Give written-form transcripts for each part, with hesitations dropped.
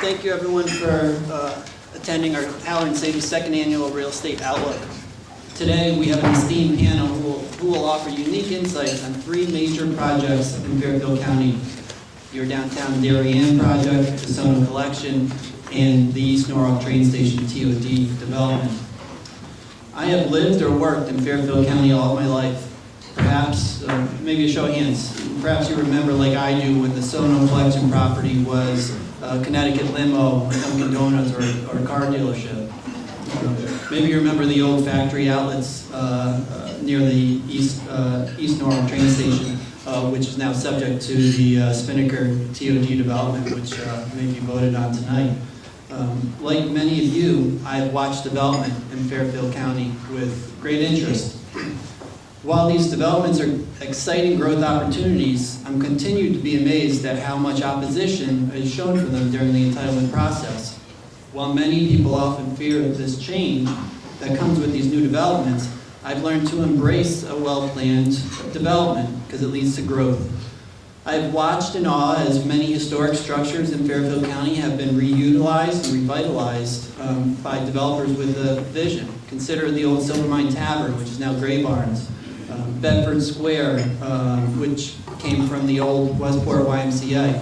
Thank you everyone for attending our Howard & Sadie's second annual Real Estate Outlook. Today we have an esteemed panel who will offer unique insights on three major projects in Fairfield County: your downtown Darien project, the Sono Collection, and the East Norwalk train station TOD development. I have lived or worked in Fairfield County all my life. Perhaps, maybe a show of hands, perhaps you remember like I do when the Sono Collection property was a Connecticut limo, a Dunkin' Donuts, or a car dealership. Maybe you remember the old factory outlets near the East Norwalk train station, which is now subject to the Spinnaker TOD development, which may be voted on tonight. Like many of you, I've watched development in Fairfield County with great interest. While these developments are exciting growth opportunities, I'm continued to be amazed at how much opposition is shown for them during the entitlement process. While many people often fear this change that comes with these new developments, I've learned to embrace a well-planned development because it leads to growth. I've watched in awe as many historic structures in Fairfield County have been reutilized and revitalized by developers with a vision. Consider the old Silver Mine Tavern, which is now Gray Barnes. Bedford Square, which came from the old Westport YMCA.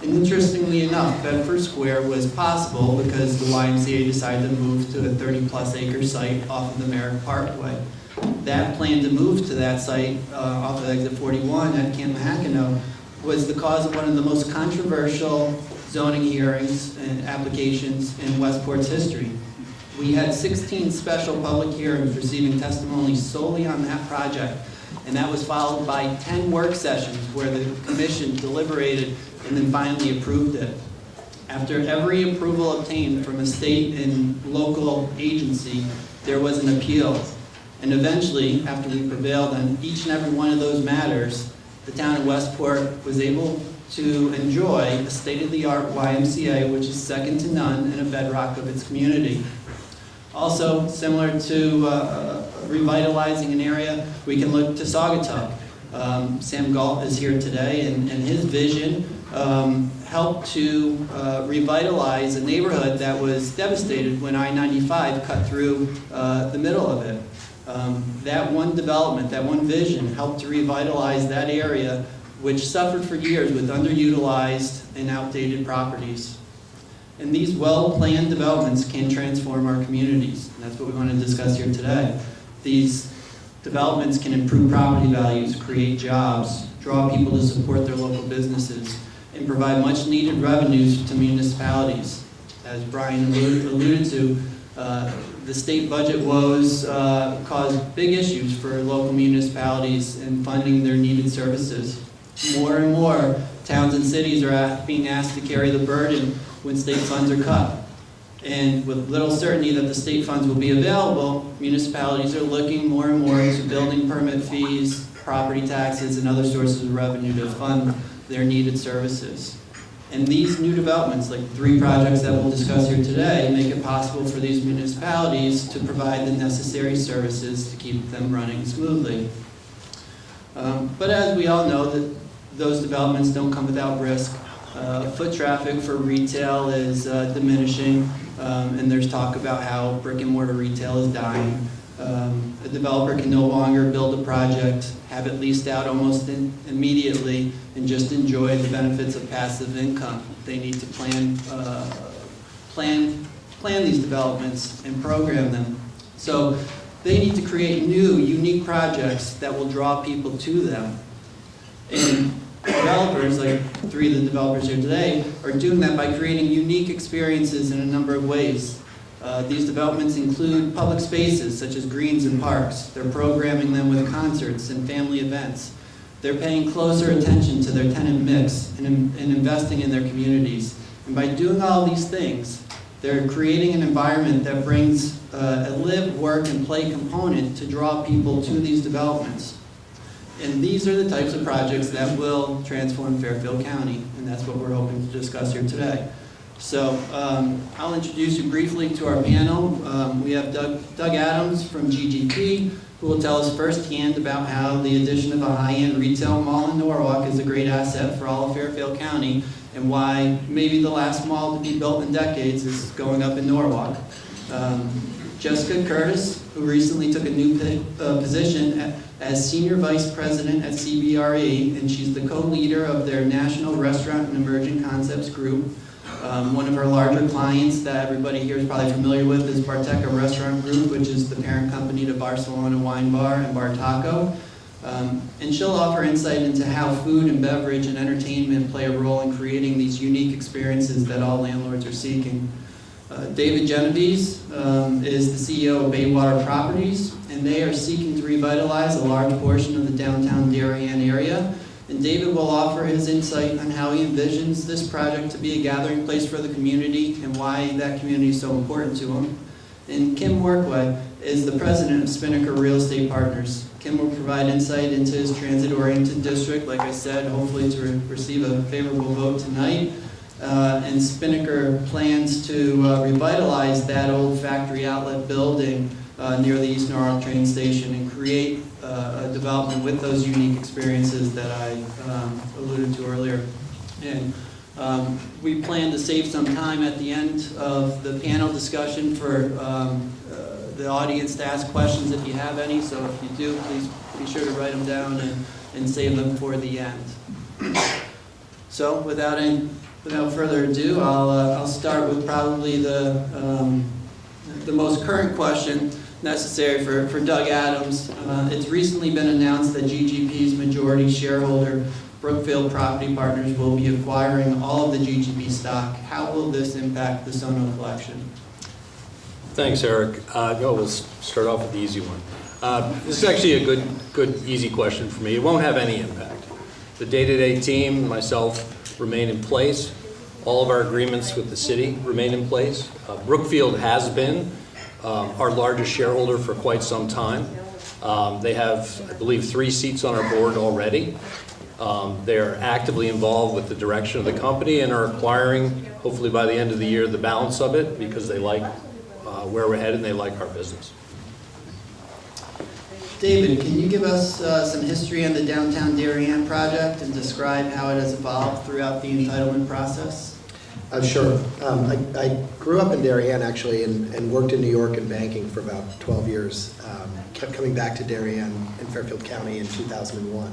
And interestingly enough, Bedford Square was possible because the YMCA decided to move to a 30-plus acre site off of the Merrick Parkway. That plan to move to that site off of exit 41 at Camp Mackinac was the cause of one of the most controversial zoning hearings and applications in Westport's history. We had 16 special public hearings receiving testimony solely on that project, and that was followed by 10 work sessions where the commission deliberated and then finally approved it. After every approval obtained from a state and local agency, there was an appeal. And eventually, after we prevailed on each and every one of those matters, the town of Westport was able to enjoy a state-of-the-art YMCA, which is second to none and a bedrock of its community. Also, similar to revitalizing an area, we can look to Saugatuck. Sam Galt is here today, and his vision helped to revitalize a neighborhood that was devastated when I-95 cut through the middle of it. That one development, that one vision, helped to revitalize that area, which suffered for years with underutilized and outdated properties. And these well-planned developments can transform our communities. And that's what we want to discuss here today. These developments can improve property values, create jobs, draw people to support their local businesses, and provide much-needed revenues to municipalities. As Brian alluded to, the state budget woes cause big issues for local municipalities in funding their needed services. More and more towns and cities are being asked to carry the burden when state funds are cut. And with little certainty that the state funds will be available, municipalities are looking more and more to building permit fees, property taxes, and other sources of revenue to fund their needed services. And these new developments, like 3 projects that we'll discuss here today, make it possible for these municipalities to provide the necessary services to keep them running smoothly. But as we all know, that those developments don't come without risk. Foot traffic for retail is diminishing, and there's talk about how brick and mortar retail is dying. A developer can no longer build a project, have it leased out almost immediately, and just enjoy the benefits of passive income. They need to plan these developments and program them. So they need to create new, unique projects that will draw people to them. And developers, like 3 of the developers here today, are doing that by creating unique experiences in a number of ways. These developments include public spaces such as greens and parks. They're programming them with concerts and family events. They're paying closer attention to their tenant mix and investing in their communities. And by doing all these things, they're creating an environment that brings a live, work, and play component to draw people to these developments. And these are the types of projects that will transform Fairfield County, and that's what we're hoping to discuss here today. So I'll introduce you briefly to our panel. We have Doug Adams from GGP, who will tell us firsthand about how the addition of a high-end retail mall in Norwalk is a great asset for all of Fairfield County, and why maybe the last mall to be built in decades is going up in Norwalk. Jessica Curtis, who recently took a new position as Senior Vice President at CBRE, and she's the co-leader of their National Restaurant and Emerging Concepts Group. One of our larger clients that everybody here is probably familiar with is Barteca Restaurant Group, which is the parent company to Barcelona Wine Bar and Bar Taco. And she'll offer insight into how food and beverage and entertainment play a role in creating these unique experiences that all landlords are seeking. David Genovese is the CEO of Baywater Properties, and they are seeking to revitalize a large portion of the downtown Darien area. And David will offer his insight on how he envisions this project to be a gathering place for the community and why that community is so important to him. And Kim Workway is the president of Spinnaker Real Estate Partners. Kim will provide insight into his transit-oriented district, like I said, hopefully to receive a favorable vote tonight. And Spinnaker plans to revitalize that old factory outlet building near the East Norwalk train station and create a development with those unique experiences that I alluded to earlier. And we plan to save some time at the end of the panel discussion for the audience to ask questions if you have any. So if you do, please be sure to write them down and save them for the end. So without further ado, I'll start with probably the most current question necessary for Doug Adams. It's recently been announced that GGP's majority shareholder, Brookfield Property Partners, will be acquiring all of the GGP stock. How will this impact the Sono collection? Thanks, Eric. We'll start off with the easy one. This is actually a good, easy question for me. It won't have any impact. The day-to-day team, myself, remain in place. All of our agreements with the city remain in place. Brookfield has been our largest shareholder for quite some time. They have, I believe, 3 seats on our board already. They're actively involved with the direction of the company and are acquiring, hopefully by the end of the year, the balance of it because they like where we're headed and they like our business. David, can you give us some history on the Downtown Darien project and describe how it has evolved throughout the entitlement process? Sure. I grew up in Darien, actually, and worked in New York in banking for about 12 years. Kept coming back to Darien in Fairfield County in 2001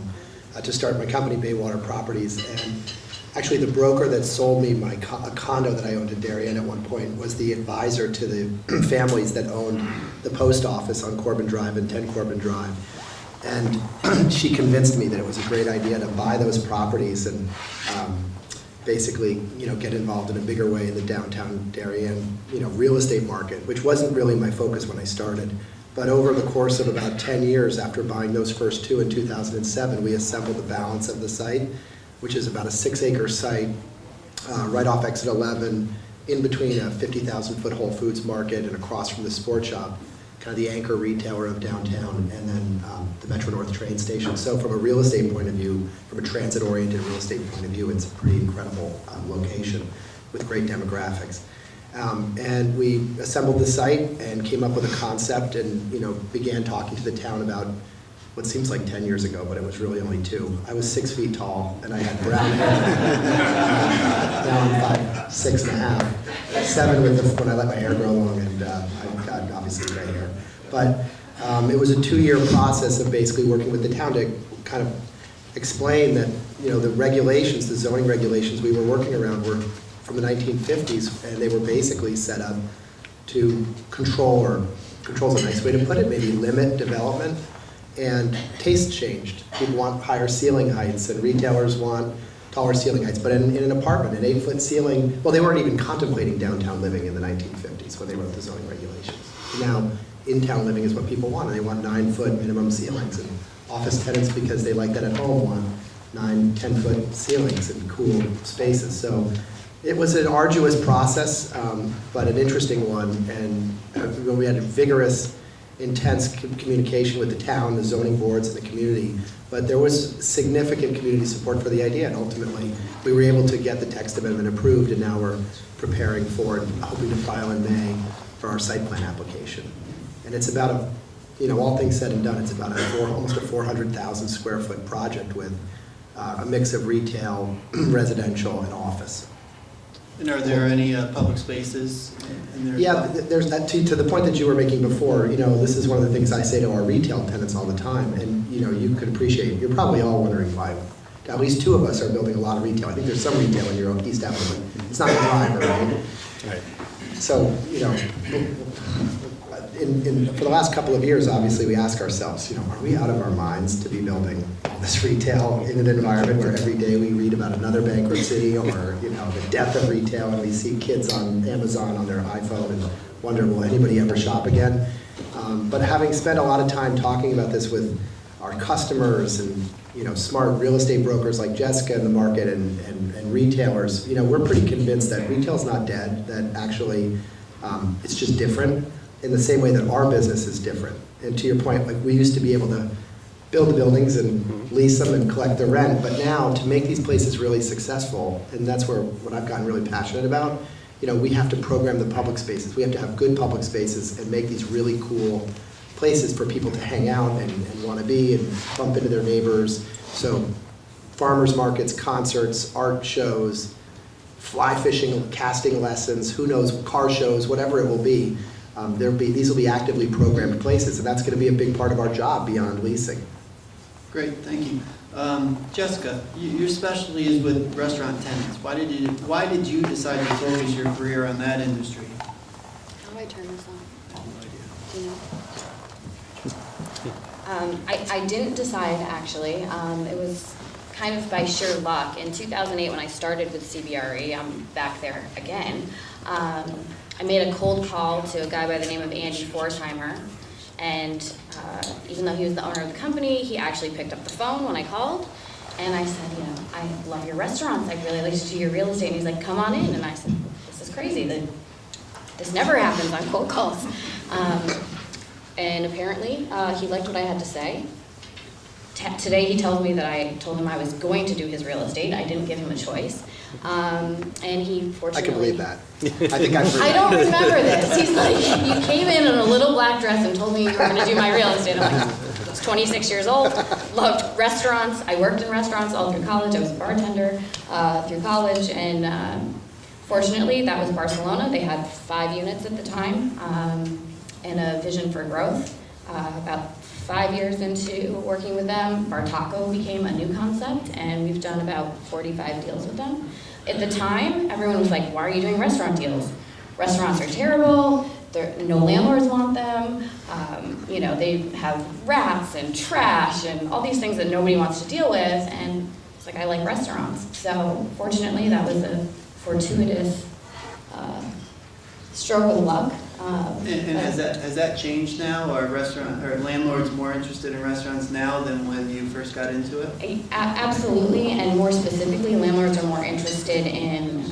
to start my company, Baywater Properties. And actually, the broker that sold me a condo that I owned in Darien at one point was the advisor to the families that owned the post office on Corbin Drive and 10 Corbin Drive. And she convinced me that it was a great idea to buy those properties and basically, get involved in a bigger way in the downtown Darien, real estate market, which wasn't really my focus when I started. But over the course of about 10 years after buying those first 2 in 2007, we assembled the balance of the site, which is about a 6-acre site right off exit 11, in between a 50,000-foot Whole Foods market and across from the sport shop, kind of the anchor retailer of downtown, and then the Metro North train station. So from a real estate point of view, from a transit-oriented real estate point of view, it's a pretty incredible location with great demographics. And we assembled the site and came up with a concept and began talking to the town about what seems like 10 years ago, but it was really only 2. I was 6 feet tall and I had brown hair. Now I'm 6.5, 7 when I let my hair grow long, and I've got obviously gray hair. But it was a 2-year process of basically working with the town to kind of explain that the regulations, the zoning regulations we were working around were from the 1950s, and they were basically set up to control's a nice way to put it, maybe limit development. And tastes changed. People want higher ceiling heights, and retailers want taller ceiling heights. But in an apartment, an 8-foot ceiling, well, they weren't even contemplating downtown living in the 1950s when they wrote the zoning regulations. Now, in-town living is what people want, and they want 9-foot minimum ceilings. And office tenants, because they like that at home, want 9, 10-foot ceilings and cool spaces. So it was an arduous process, but an interesting one. And we had a vigorous, intense communication with the town, the zoning boards, and the community. But there was significant community support for the idea, and ultimately we were able to get the text amendment approved, and now we're preparing for it, hoping to file in May for our site plan application. And it's about a all things said and done, it's about almost a 400,000 square foot project with a mix of retail, residential, and office. And are there any public spaces in there? Yeah, there's that to the point that you were making before. This is one of the things I say to our retail tenants all the time, and you could appreciate. You're probably all wondering why. At least two of us are building a lot of retail. I think there's some retail in your East Avenue, but it's not the driver, right? Right. So, for the last couple of years, obviously, we ask ourselves, are we out of our minds to be building all this retail in an environment where every day we read about another bankruptcy or, the death of retail, and we see kids on Amazon on their iPhone and wonder, will anybody ever shop again? But having spent a lot of time talking about this with our customers and, smart real estate brokers like Jessica in the market and retailers, we're pretty convinced that retail's not dead, that actually it's just different, in the same way that our business is different. And to your point, like, we used to be able to build the buildings and lease them and collect the rent, but now to make these places really successful, and that's what I've gotten really passionate about, we have to program the public spaces. We have to have good public spaces and make these really cool places for people to hang out and want to be and bump into their neighbors. So farmers markets, concerts, art shows, fly fishing, casting lessons, who knows, car shows, whatever it will be. These will be actively programmed places, and that's going to be a big part of our job beyond leasing. Great, thank you. Jessica, your specialty is with restaurant tenants. Why did you decide to focus your career on that industry? How do I turn this on? No idea. Do you know? I didn't decide, actually. It was kind of by sheer luck. In 2008, when I started with CBRE, I'm back there again, I made a cold call to a guy by the name of Andy Forsheimer, and even though he was the owner of the company, he actually picked up the phone when I called, and I said, I love your restaurants, I'd really like to do your real estate, and he's like, come on in, and I said, this is crazy, this never happens on cold calls. And apparently, he liked what I had to say. Today he tells me that I told him I was going to do his real estate. I didn't give him a choice. And he fortunately... I can believe that. I think I've heard I don't remember this. He's like, you came in a little black dress and told me you were going to do my real estate. I'm like, I was 26 years old, loved restaurants. I worked in restaurants all through college. I was a bartender through college. And fortunately, that was Barcelona. They had 5 units at the time and a vision for growth. About 5 years into working with them, Bar Taco became a new concept, and we've done about 45 deals with them. At the time, everyone was like, why are you doing restaurant deals? Restaurants are terrible, no landlords want them, they have rats and trash and all these things that nobody wants to deal with, and it's like, I like restaurants. So fortunately, that was a fortuitous stroke of luck. And has that changed now? Are landlords more interested in restaurants now than when you first got into it? Absolutely, and more specifically, landlords are more interested in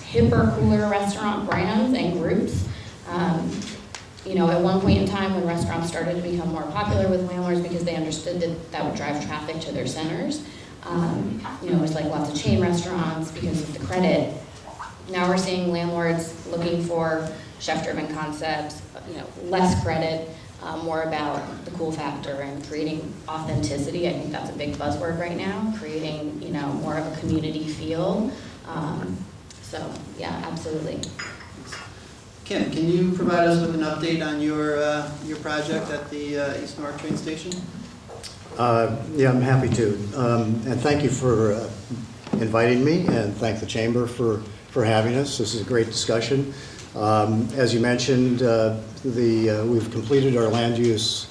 hipper, cooler restaurant brands and groups. At one point in time when restaurants started to become more popular with landlords because they understood that would drive traffic to their centers, it was like lots of chain restaurants because of the credit. Now we're seeing landlords looking for chef-driven concepts, less credit, more about the cool factor and creating authenticity. I think that's a big buzzword right now, creating, more of a community feel. So, yeah, absolutely. Kim, can you provide us with an update on your project at the East Norwalk train station? Yeah, I'm happy to. And thank you for inviting me, and thank the Chamber for having us. This is a great discussion. As you mentioned, we've completed our land use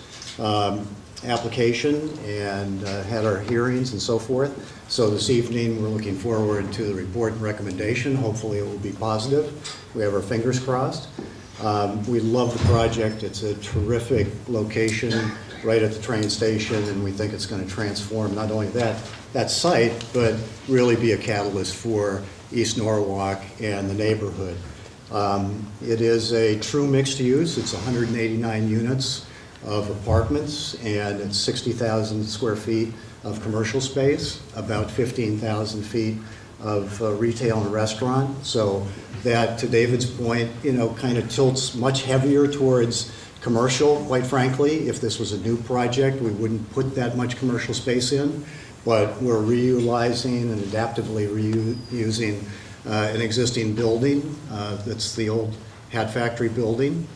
application and had our hearings and so forth. So this evening, we're looking forward to the report and recommendation. Hopefully it will be positive. We have our fingers crossed. We love the project. It's a terrific location right at the train station, and we think it's going to transform not only that site, but really be a catalyst for East Norwalk and the neighborhood. It is a true mixed use. It's 189 units of apartments, and it's 60,000 square feet of commercial space, about 15,000 feet of retail and restaurant. So that, to David's point, kind of tilts much heavier towards commercial, quite frankly. If this was a new project, we wouldn't put that much commercial space in, but we're reutilizing and adaptively reusing an existing building. That's the old hat factory building.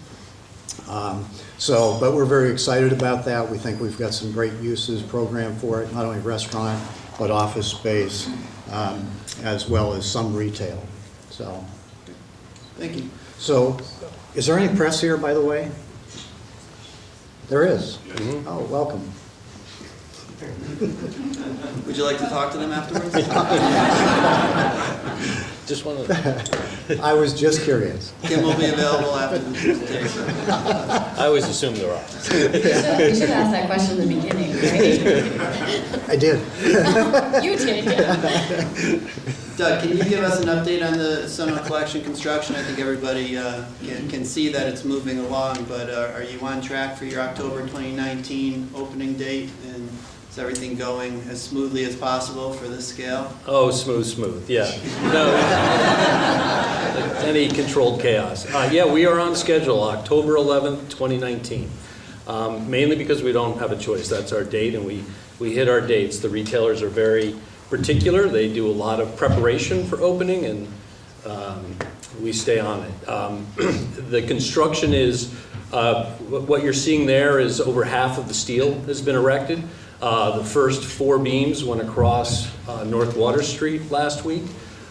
But we're very excited about that. We think we've got some great uses programmed for it, not only restaurant, but office space, as well as some retail. So, Thank you. so is there any press here, by the way? There is? Mhm. Oh, welcome. Would you like to talk to them afterwards? Just want to, I was just curious. Kim will be available after the presentation. I always assume there are. You should ask that question in the beginning, right? I did. You did, yeah. Doug, can you give us an update on the Sono Collection construction? I think everybody can see that it's moving along, but are you on track for your October 2019 opening date? And is everything going as smoothly as possible for this scale? Oh, smooth, yeah. No, any controlled chaos. Yeah, we are on schedule, October 11th, 2019. Mainly because we don't have a choice. That's our date, and we hit our dates. The retailers are very particular. They do a lot of preparation for opening, and we stay on it. The construction is, what you're seeing there is over half of the steel has been erected. The first 4 beams went across North Water Street last week.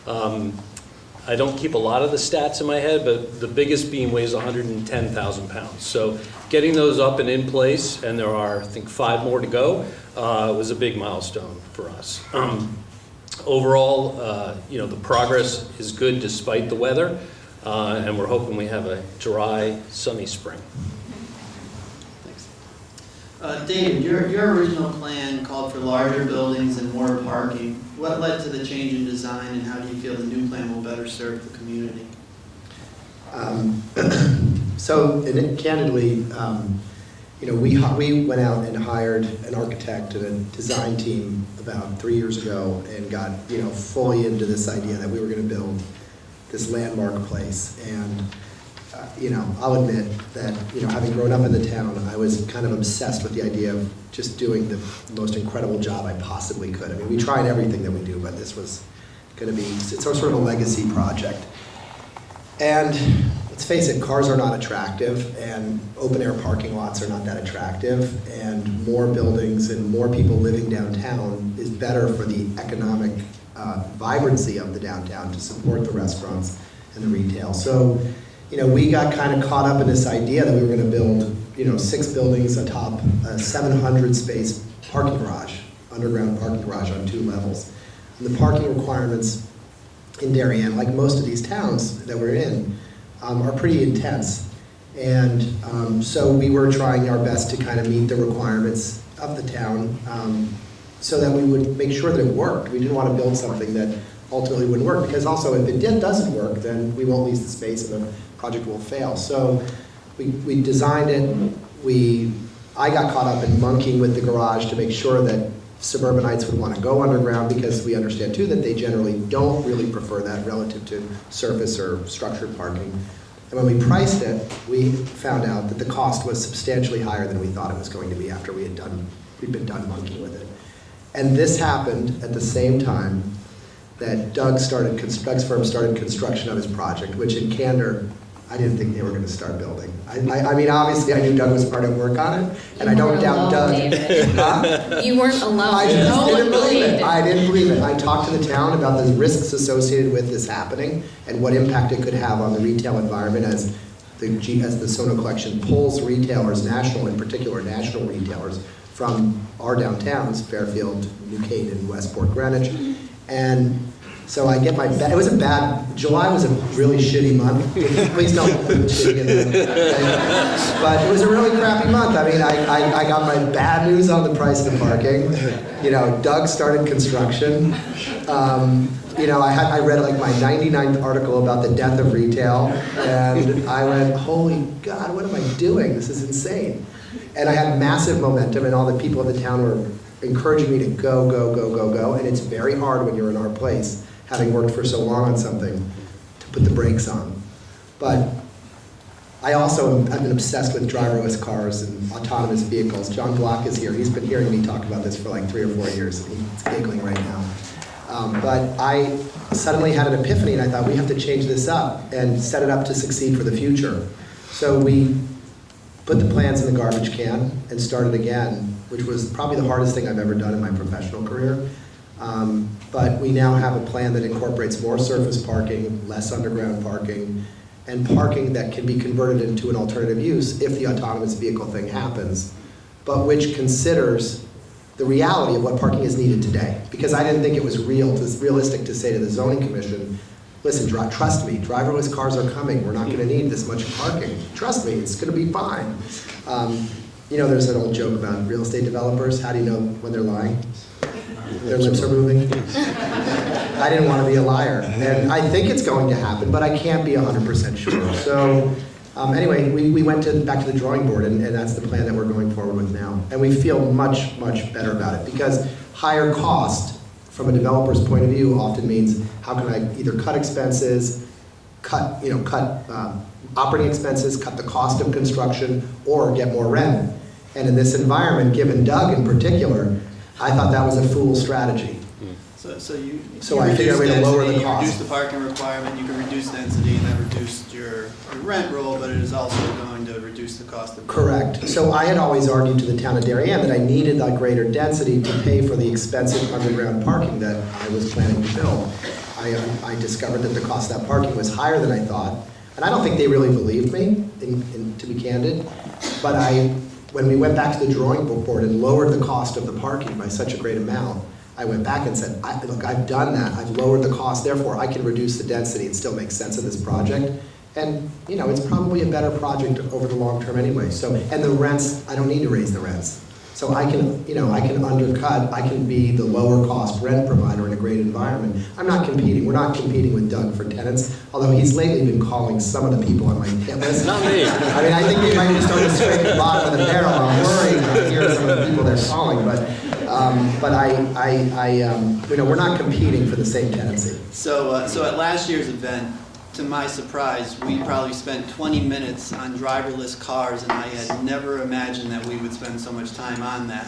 I don't keep a lot of the stats in my head, but the biggest beam weighs 110,000 pounds. So getting those up and in place, and there are, I think, 5 more to go, was a big milestone for us. Overall, the progress is good despite the weather, and we're hoping we have a dry, sunny spring. David, your original plan called for larger buildings and more parking. What led to the change in design, and how do you feel the new plan will better serve the community? Candidly, we went out and hired an architect and a design team about 3 years ago and got, fully into this idea that we were going to build this landmark place. And I'll admit that, having grown up in the town, I was kind of obsessed with the idea of just doing the most incredible job I possibly could. I mean, we tried everything that we do, but this was going to be, it's sort of a legacy project. And let's face it, cars are not attractive, and open-air parking lots are not that attractive, and more buildings and more people living downtown is better for the economic vibrancy of the downtown to support the restaurants and the retail. So, we got kind of caught up in this idea that we were going to build, 6 buildings atop a 700-space parking garage, underground parking garage on 2 levels. And the parking requirements in Darien, like most of these towns that we're in, are pretty intense. And so we were trying our best to kind of meet the requirements of the town so that we would make sure that it worked. We didn't want to build something that ultimately wouldn't work, because also if it doesn't work, then we won't lease the space and the project will fail. So we designed it. I got caught up in monkeying with the garage to make sure that suburbanites would want to go underground, because we understand too that they generally don't really prefer that relative to surface or structured parking. And when we priced it, we found out that the cost was substantially higher than we thought it was going to be after we'd been done monkeying with it. And this happened at the same time that Doug's firm started construction of his project, which in candor, I didn't think they were going to start building. I mean, obviously, I knew Doug was part of work on it, and I don't doubt Doug. Huh? You weren't alone. I just No didn't one believe believed it. I didn't believe it. I talked to the town about the risks associated with this happening and what impact it could have on the retail environment as the Sono Collection pulls retailers, national in particular, national retailers from our downtowns, Fairfield, New Canaan, Westport, Greenwich, and so I get my bad. It was a bad. July was a really shitty month. Please don't put shitty in there. But it was a really crappy month. I mean, I got my bad news on the price of the parking. Doug started construction. I read like my 99th article about the death of retail, and I went, holy God, what am I doing? This is insane. And I had massive momentum, and all the people of the town were encouraging me to go, go, go, go, go. And it's very hard when you're in our place, having worked for so long on something, to put the brakes on. But I've been obsessed with driverless cars and autonomous vehicles. John Block is here. He's been hearing me talk about this for like 3 or 4 years, and he's giggling right now. But I suddenly had an epiphany, and I thought, we have to change this up and set it up to succeed for the future. So we put the plans in the garbage can and started again, which was probably the hardest thing I've ever done in my professional career. But we now have a plan that incorporates more surface parking, less underground parking, and parking that can be converted into an alternative use if the autonomous vehicle thing happens, but which considers the reality of what parking is needed today. Because I didn't think it was realistic to say to the zoning commission, listen, trust me, driverless cars are coming. We're not going to need this much parking. Trust me, it's going to be fine. You know, there's an old joke about real estate developers. How do you know when they're lying? Their lips are moving. I didn't want to be a liar. And I think it's going to happen, but I can't be 100% sure. So anyway, we went back to the drawing board, and that's the plan that we're going forward with now. And we feel much, much better about it, because higher cost from a developer's point of view often means, how can I either cut expenses, cut operating expenses, cut the cost of construction, or get more rent. And in this environment, given Doug in particular, I thought that was a fool strategy. So I figured a way to lower the cost. You reduce the parking requirement, you can reduce density, and that reduced your rent roll, but it is also going to reduce the cost of... Correct. So I had always argued to the town of Darien that I needed that greater density to pay for the expensive underground parking that I was planning to build. I discovered that the cost of that parking was higher than I thought, and I don't think they really believed me, to be candid, but when we went back to the drawing board and lowered the cost of the parking by such a great amount, I went back and said, look, I've done that. I've lowered the cost, therefore I can reduce the density and still make sense of this project. And you know, it's probably a better project over the long term anyway. So, and the rents, I don't need to raise the rents. So I can, I can undercut, I can be the lower cost rent provider in a great environment. I'm not competing, we're not competing with Doug for tenants, although he's lately been calling some of the people on my hit list. Not me. I mean, I think they might be starting to scrape the bottom of the barrel. I'm worried when I hear some of the people they're calling, but we're not competing for the same tenancy. So at last year's event, to my surprise, we probably spent 20 minutes on driverless cars, and I had never imagined that we would spend so much time on that.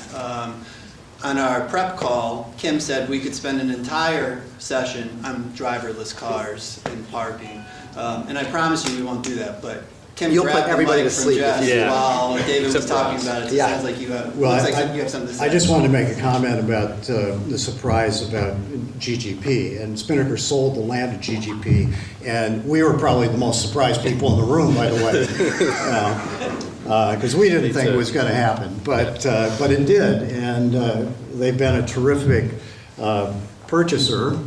On our prep call, Kim said we could spend an entire session on driverless cars and parking. And I promise you we won't do that, but Kim You'll grabbed put everybody the mic to from sleep. Jess Yeah. while David was Except talking us. about it. It Yeah. sounds like you have, Well, looks like you have something to say. I just wanted to make a comment about the surprise about GGP. And Spinnaker sold the land to GGP, and we were probably the most surprised people in the room, by the way, because we didn't think it was going to happen, but it did, and they've been a terrific purchaser,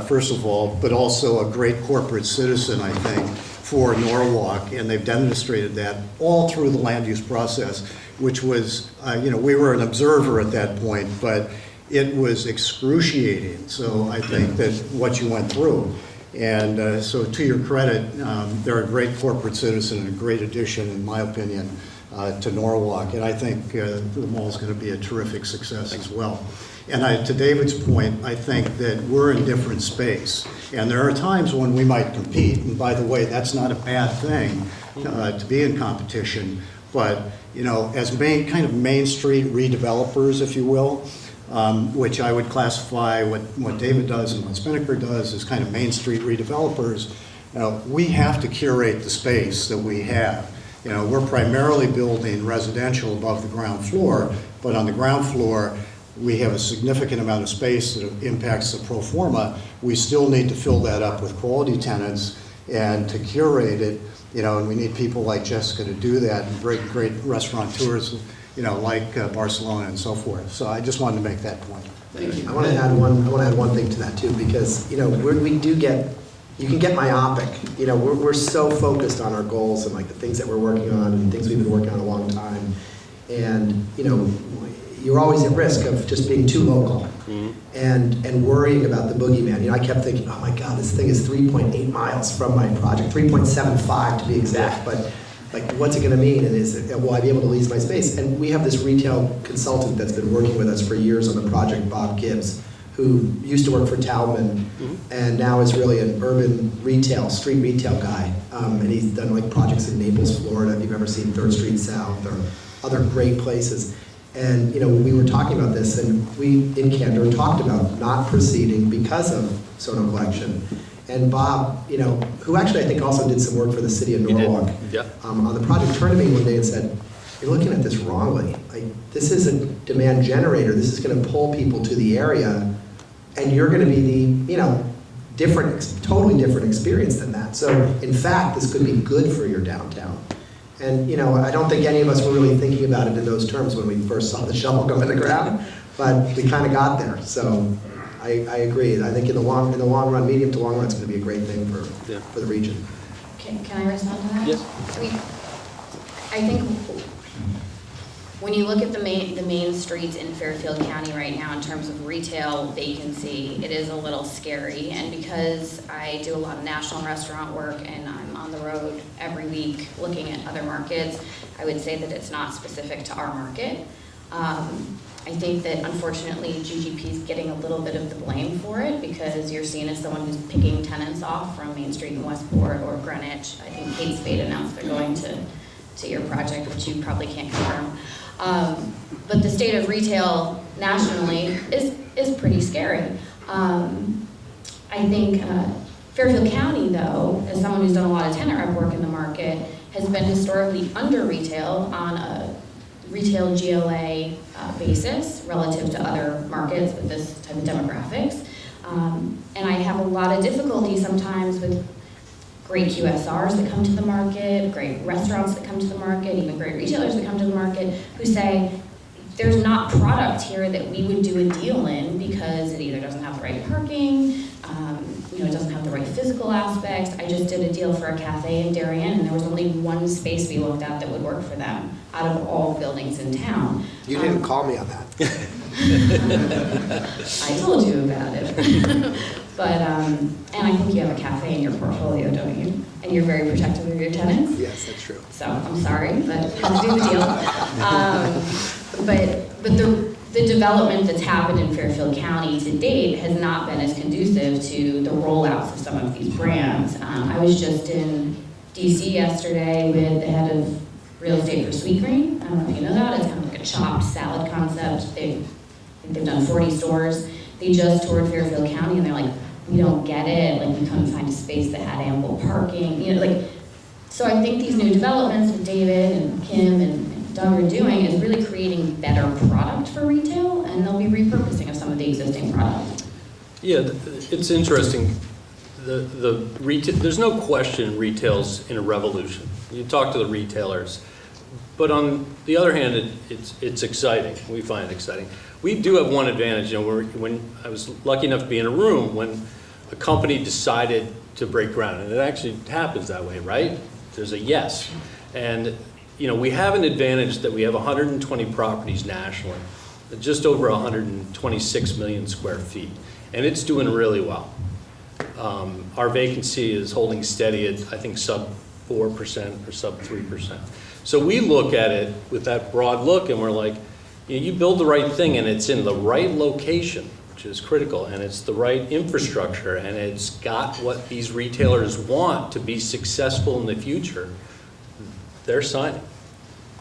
first of all, but also a great corporate citizen, I think, for Norwalk, and they've demonstrated that all through the land use process, which was, we were an observer at that point, but it was excruciating. So I think that what you went through, and so to your credit, they're a great corporate citizen and a great addition, in my opinion, to Norwalk, and I think the mall is going to be a terrific success as well. And to David's point, I think that we're in different space. And there are times when we might compete, and by the way, that's not a bad thing to be in competition. But, as kind of Main Street redevelopers, if you will, which I would classify what David does and what Spinnaker does as kind of Main Street redevelopers, we have to curate the space that we have. We're primarily building residential above the ground floor, but on the ground floor, we have a significant amount of space that impacts the pro forma. We still need to fill that up with quality tenants and to curate it, and we need people like Jessica to do that, and great restaurateurs, like Barcelona and so forth. So I just wanted to make that point. Thank you. I want to add one thing to that too, because you can get myopic. We're so focused on our goals and like the things that we're working on and things we've been working on a long time, and you're always at risk of just being too local and worrying about the boogeyman. I kept thinking, oh my God, this thing is 3.8 miles from my project, 3.75 to be exact, but like, what's it going to mean? And will I be able to lease my space? And we have this retail consultant that's been working with us for years on the project, Bob Gibbs, who used to work for Taubman and now is really an urban retail, street retail guy. And he's done like projects in Naples, Florida, if you've ever seen 3rd Street South or other great places. And we were talking about this, and we in Candor talked about not proceeding because of sono collection. And Bob, who actually I think also did some work for the city of Norwalk, on the project, turned to me one day and said, "You're looking at this wrongly. Like, this is a demand generator. This is going to pull people to the area, and you're going to be the totally different experience than that. So in fact, this could be good for your downtown." And I don't think any of us were really thinking about it in those terms when we first saw the shovel go in the ground, but we kind of got there. So I agree. I think in the long run, medium to long run, it's going to be a great thing for the region. Can I respond to that? Yes. I think when you look at the main streets in Fairfield County right now in terms of retail vacancy, it is a little scary. And because I do a lot of national restaurant work and I'm on the road every week looking at other markets, I would say that it's not specific to our market. I think that unfortunately GGP is getting a little bit of the blame for it because you're seen as someone who's picking tenants off from Main Street in Westport or Greenwich. I think Kate Spade announced they're going to your project, which you probably can't confirm. But the state of retail nationally is pretty scary. I think Fairfield County, though, as someone who's done a lot of tenant rep work in the market, has been historically under retail on a retail GLA basis relative to other markets with this type of demographics. And I have a lot of difficulty sometimes with great QSRs that come to the market, great restaurants that come to the market, even great retailers that come to the market, who say, there's not product here that we would do a deal in because it either doesn't have the right parking, it doesn't have the right physical aspects. I just did a deal for a cafe in Darien, and there was only one space we looked at that would work for them out of all the buildings in town. You didn't call me on that. I told you about it. But, and I think you have a cafe in your portfolio, don't you? And you're very protective of your tenants? Yes, that's true. So, I'm sorry, but let's do the deal. But the development that's happened in Fairfield County to date has not been as conducive to the rollouts of some of these brands. I was just in DC yesterday with the head of real estate for Sweetgreen. I don't know if you know that. It's kind of like a chopped salad concept. They've done 40 stores. They just toured Fairfield County and they're like, we don't get it. Like, we couldn't find a space that had ample parking. So I think these new developments with David and Kim and Doug are doing is really creating better product for retail, and they'll be repurposing of some of the existing product. Yeah, it's interesting. The retail, there's no question retail's in a revolution. You talk to the retailers, but on the other hand, it's exciting. We find it exciting. We do have one advantage. When I was lucky enough to be in a room when a company decided to break ground, and it actually happens that way, right? There's a yes, and we have an advantage that we have 120 properties nationally, just over 126 million square feet, and it's doing really well. Our vacancy is holding steady at, I think, sub 4% or sub 3%. So we look at it with that broad look, and we're like, you build the right thing, and it's in the right location, which is critical, and it's the right infrastructure, and it's got what these retailers want to be successful in the future. They're signing.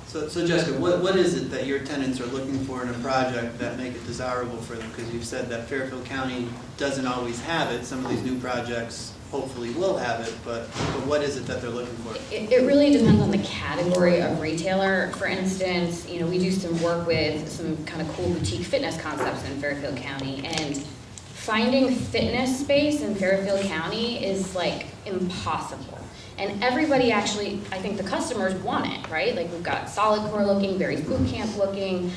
So Jessica, what is it that your tenants are looking for in a project that make it desirable for them? Because you've said that Fairfield County doesn't always have it. Some of these new projects hopefully will have it, but what is it that they're looking for? It really depends on the category of retailer. For instance, we do some work with some kind of cool boutique fitness concepts in Fairfield County, and finding fitness space in Fairfield County is like impossible. And everybody actually, I think the customers want it, right? Like, we've got Solid Core looking, Barry's Boot Camp looking,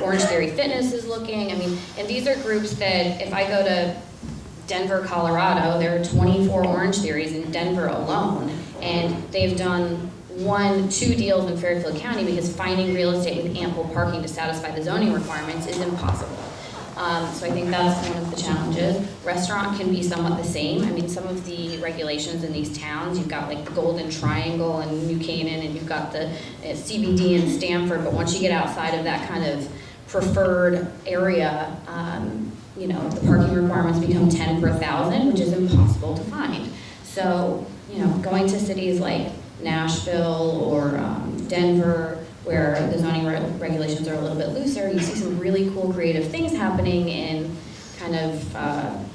Orange Theory Fitness is looking. And these are groups that if I go to Denver, Colorado, there are 24 Orange Theories in Denver alone. And they've done 1-2 deals in Fairfield County because finding real estate with ample parking to satisfy the zoning requirements is impossible. So I think that's one of the challenges. Restaurant can be somewhat the same. Some of the regulations in these towns, you've got like the Golden Triangle in New Canaan, and you've got the CBD in Stamford, but once you get outside of that kind of preferred area, you know, the parking requirements become 10 per 1,000, which is impossible to find. So, you know, going to cities like Nashville or Denver, where the zoning regulations are a little bit looser, you see some really cool creative things happening in kind of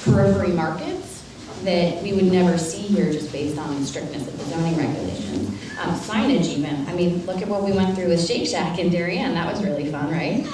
periphery markets that we would never see here just based on the strictness of the zoning regulations. Signage even, I mean, look at what we went through with Shake Shack in Darien, that was really fun, right?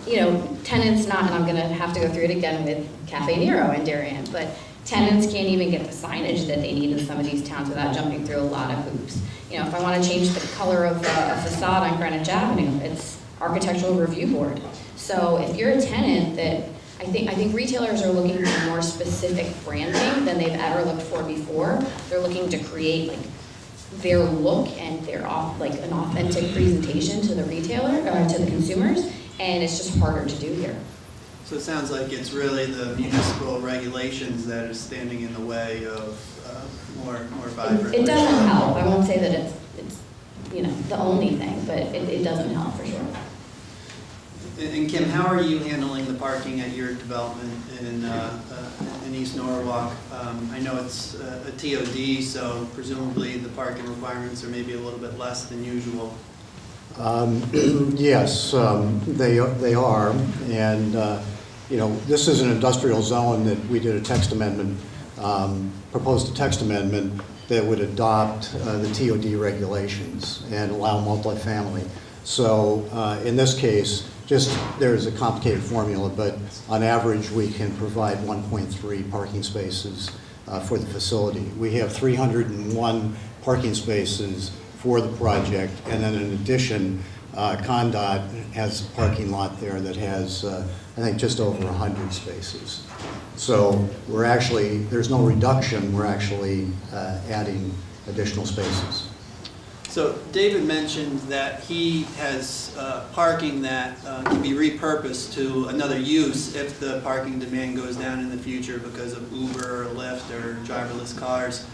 You know, tenants not, and I'm gonna have to go through it again with Cafe Nero in Darien, but tenants can't even get the signage that they need in some of these towns without jumping through a lot of hoops. You know, if I want to change the color of a facade on Greenwich Avenue, it's Architectural Review Board. So if you're a tenant that, I think retailers are looking for more specific branding than they've ever looked for before. They're looking to create like their look and their like an authentic presentation to the retailer, to the consumers, and it's just harder to do here. So it sounds like it's really the municipal regulations that are standing in the way of more vibrant. It doesn't help. I won't say that it's you know, the only thing, but it doesn't help for sure. And Kim, how are you handling the parking at your development in East Norwalk? I know it's a TOD, so presumably the parking requirements are maybe a little bit less than usual. Yes, they are, and you know, this is an industrial zone that we did a text amendment, proposed a text amendment that would adopt the TOD regulations and allow multifamily. So in this case, there's a complicated formula, but on average we can provide 1.3 parking spaces for the facility. We have 301 parking spaces for the project, and then in addition, Condot has a parking lot there that has, I think, just over 100 spaces. So we're actually, there's no reduction, we're actually adding additional spaces. So David mentioned that he has parking that can be repurposed to another use if the parking demand goes down in the future because of Uber or Lyft or driverless cars.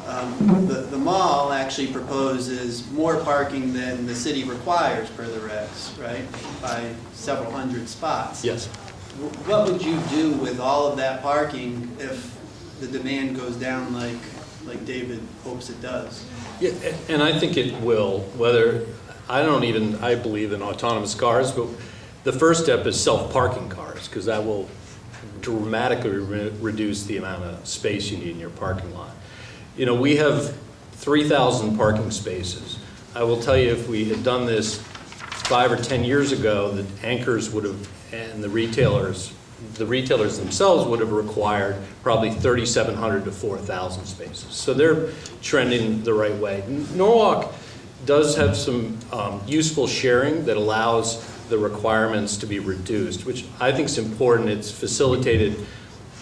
The mall actually proposes more parking than the city requires per the regs, right? By several hundred spots. Yes. What would you do with all of that parking if the demand goes down like David hopes it does? Yeah, and I think it will, whether, I believe in autonomous cars, but the first step is self-parking cars, because that will dramatically reduce the amount of space you need in your parking lot. You know, we have 3,000 parking spaces. I will tell you, if we had done this 5 or 10 years ago, the anchors would have, and the retailers themselves would have required probably 3,700 to 4,000 spaces. So they're trending the right way. Norwalk does have some useful sharing that allows the requirements to be reduced, which I think is important. It's facilitated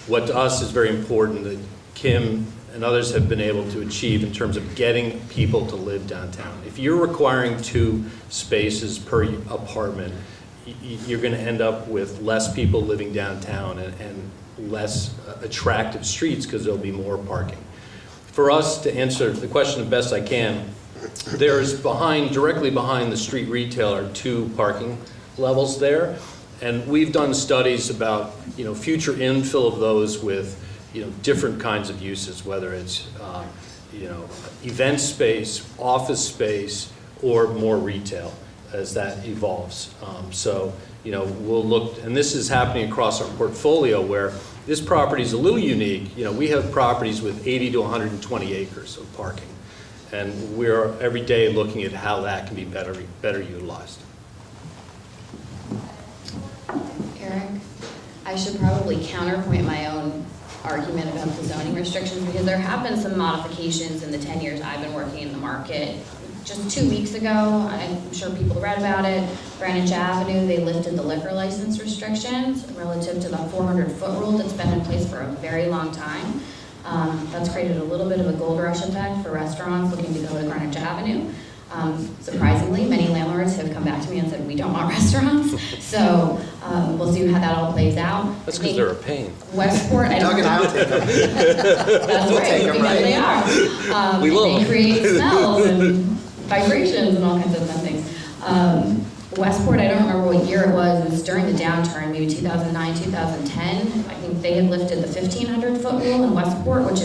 what to us is very important that Kim and others have been able to achieve in terms of getting people to live downtown. If you're requiring 2 spaces per apartment, you're going to end up with less people living downtown and less attractive streets because there'll be more parking. For us, to answer the question the best I can, there's directly behind the street retailer 2 parking levels there, and we've done studies about, you know, future infill of those with, you know, different kinds of uses, whether it's you know, event space, office space, or more retail as that evolves. So, you know, we'll look, and this is happening across our portfolio where this property is a little unique. You know, we have properties with 80 to 120 acres of parking, and we're every day looking at how that can be better utilized. Eric, I should probably counterpoint my own argument about the zoning restrictions, because there have been some modifications in the 10 years I've been working in the market. Just 2 weeks ago, I'm sure people read about it, Greenwich Avenue, they lifted the liquor license restrictions relative to the 400-foot rule that's been in place for a very long time. That's created a little bit of a gold rush effect for restaurants looking to go to Greenwich Avenue. Surprisingly, many landlords have come back to me and said, we don't want restaurants. So we'll see how that all plays out. That's because they're a pain. Westport, I don't know. Take them. That's We'll right, take 'em, because right? they are. We love They them. create smells and vibrations and all kinds of fun things. Westport, I don't remember what year it was during the downturn, maybe 2009, 2010. I think they had lifted the 1,500-foot rule in Westport, which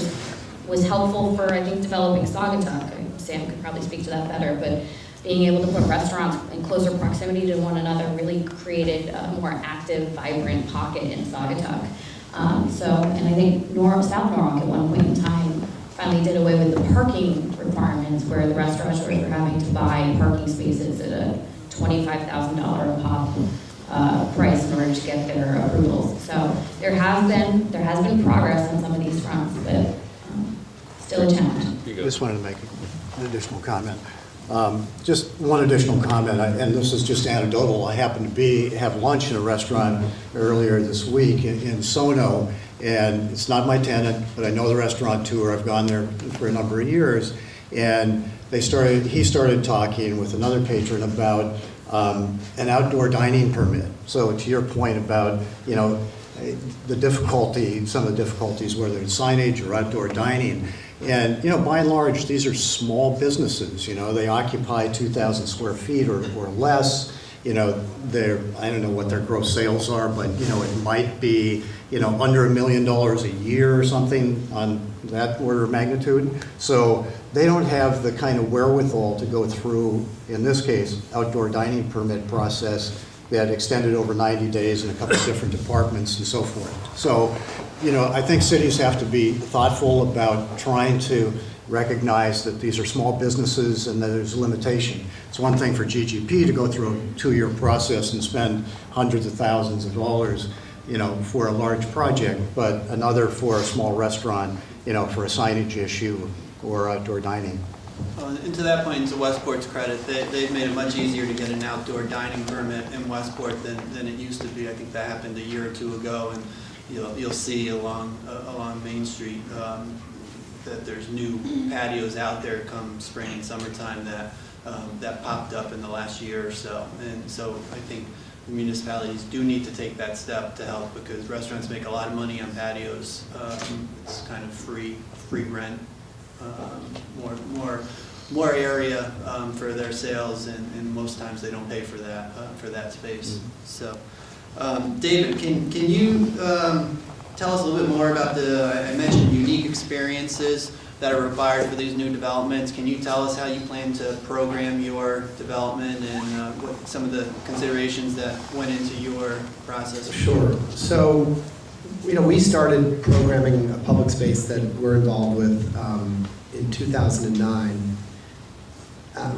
was helpful for, I think, developing Saugatuck. Sam could probably speak to that better, but being able to put restaurants in closer proximity to one another really created a more active, vibrant pocket in Saugatuck. And I think South Norwalk at one point in time finally did away with the parking requirements where the restaurateurs were having to buy parking spaces at a $25,000 a pop price in order to get their approvals. So there has been progress on some of these fronts, but still a challenge. I just wanted to make an additional comment. Just one additional comment, and this is just anecdotal. I happened to have lunch in a restaurant earlier this week in Sono, and it's not my tenant, but I know the restaurateur. I've gone there for a number of years, and he started talking with another patron about an outdoor dining permit. So to your point about, some of the difficulties, whether it's signage or outdoor dining. And, by and large, these are small businesses, they occupy 2,000 square feet or less. I don't know what their gross sales are, but, it might be, under $1 million a year or something on that order of magnitude. So they don't have the kind of wherewithal to go through, in this case, outdoor dining permit process that extended over 90 days in a couple of different departments and so forth. So, I think cities have to be thoughtful about trying to recognize that these are small businesses and that there's a limitation. It's one thing for GGP to go through a 2-year process and spend hundreds of thousands of dollars, for a large project, but another for a small restaurant, for a signage issue or outdoor dining. And to that point, to Westport's credit, they've made it much easier to get an outdoor dining permit in Westport than it used to be. I think that happened a year or two ago, and you'll see along Main Street that there's new patios out there come spring and summertime that popped up in the last year or so. And so I think the municipalities do need to take that step to help, because restaurants make a lot of money on patios. It's kind of free rent, more area for their sales, and most times they don't pay for that space. Mm-hmm. So. David, can you tell us a little bit more about I mentioned unique experiences that are required for these new developments. Can you tell us how you plan to program your development and what some of the considerations that went into your process? Sure. So, we started programming a public space that we're involved with in 2009,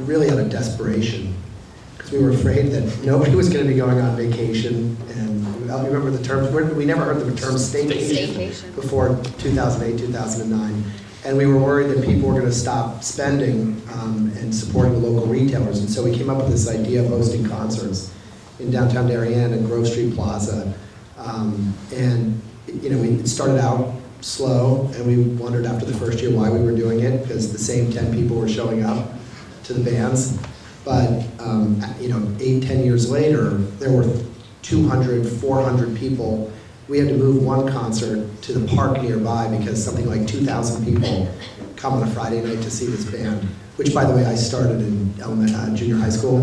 really out of desperation. We were afraid that nobody was going to be going on vacation, and I remember the term, we never heard the term staycation before 2008, 2009, and we were worried that people were going to stop spending and supporting the local retailers, and so we came up with this idea of hosting concerts in downtown Darien and Grove Street Plaza, and we started out slow, and we wondered after the first year why we were doing it, because the same 10 people were showing up to the bands. But, 8-10 years later, there were 200, 400 people. We had to move one concert to the park nearby because something like 2,000 people come on a Friday night to see this band, which, by the way, I started in junior high school,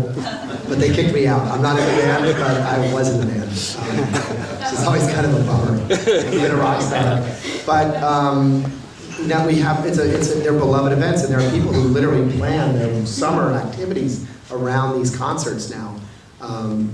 but they kicked me out. I'm not in the band, but I was in the band. It's always kind of a bummer. I've been a rock star. But now we have, they're beloved events, and there are people who literally plan their summer activities around these concerts now.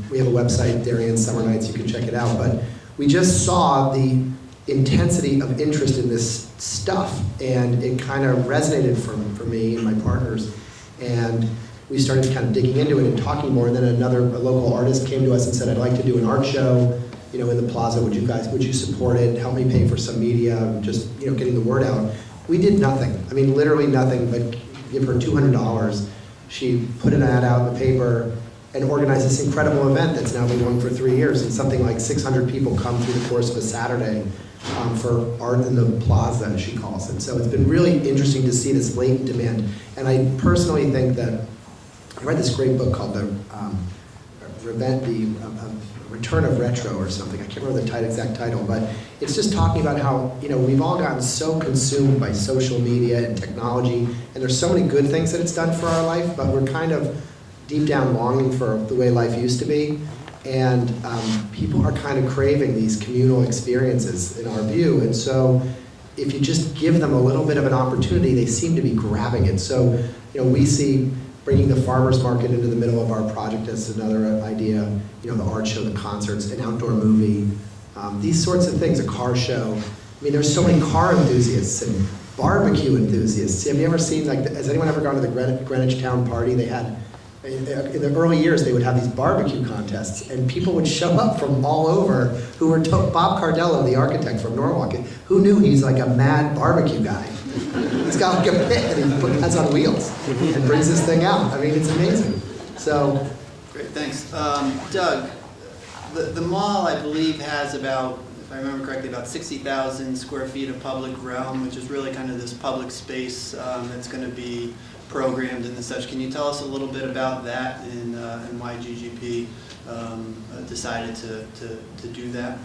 We have a website, Darien Summer Nights, you can check it out, but we just saw the intensity of interest in this stuff, and it kind of resonated for me and my partners, and we started kind of digging into it and talking more, and then a local artist came to us and said, I'd like to do an art show, in the plaza, would you support it, help me pay for some media, just, getting the word out. We did nothing, literally nothing, but give her $200. She put an ad out in the paper and organized this incredible event that's now been going for 3 years, and something like 600 people come through the course of a Saturday for art in the plaza, as she calls it. So it's been really interesting to see this latent demand, and I personally think that, I read this great book called The Return of Retro or something. I can't remember the exact title, but it's just talking about how, we've all gotten so consumed by social media and technology, and there's so many good things that it's done for our life, but we're kind of deep down longing for the way life used to be. And people are kind of craving these communal experiences in our view. And so if you just give them a little bit of an opportunity, they seem to be grabbing it. So, we see bringing the farmers market into the middle of our project as another idea, the art show, the concerts, an outdoor movie, these sorts of things, a car show. I mean, there's so many car enthusiasts and barbecue enthusiasts. Have you ever seen, has anyone ever gone to the Greenwich Town Party? They had, in the early years, they would have these barbecue contests, and people would show up from all over who were Bob Cardello, the architect from Norwalk. Who knew he's like a mad barbecue guy? He's got like a pit and he has on wheels and brings this thing out. I mean, it's amazing. So, Great, thanks. Doug, the mall, I believe, has about, if I remember correctly, about 60,000 square feet of public realm, which is really kind of this public space that's going to be programmed and such. Can you tell us a little bit about that and why GGP decided to do that?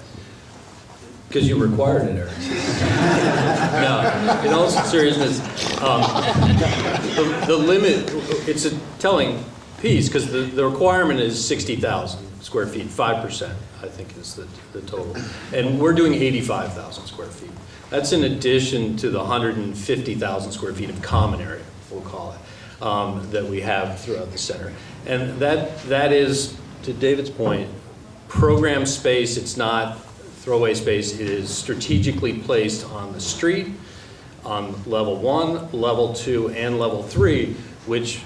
Because you required it, Eric. No, in all seriousness, the limit, it's a telling piece, because the requirement is 60,000 square feet, 5%, I think is the total. And we're doing 85,000 square feet. That's in addition to the 150,000 square feet of common area, we'll call it, that we have throughout the center. And that is, to David's point, program space. It's not throwaway space. It is strategically placed on the street, on level 1, level 2, and level 3, which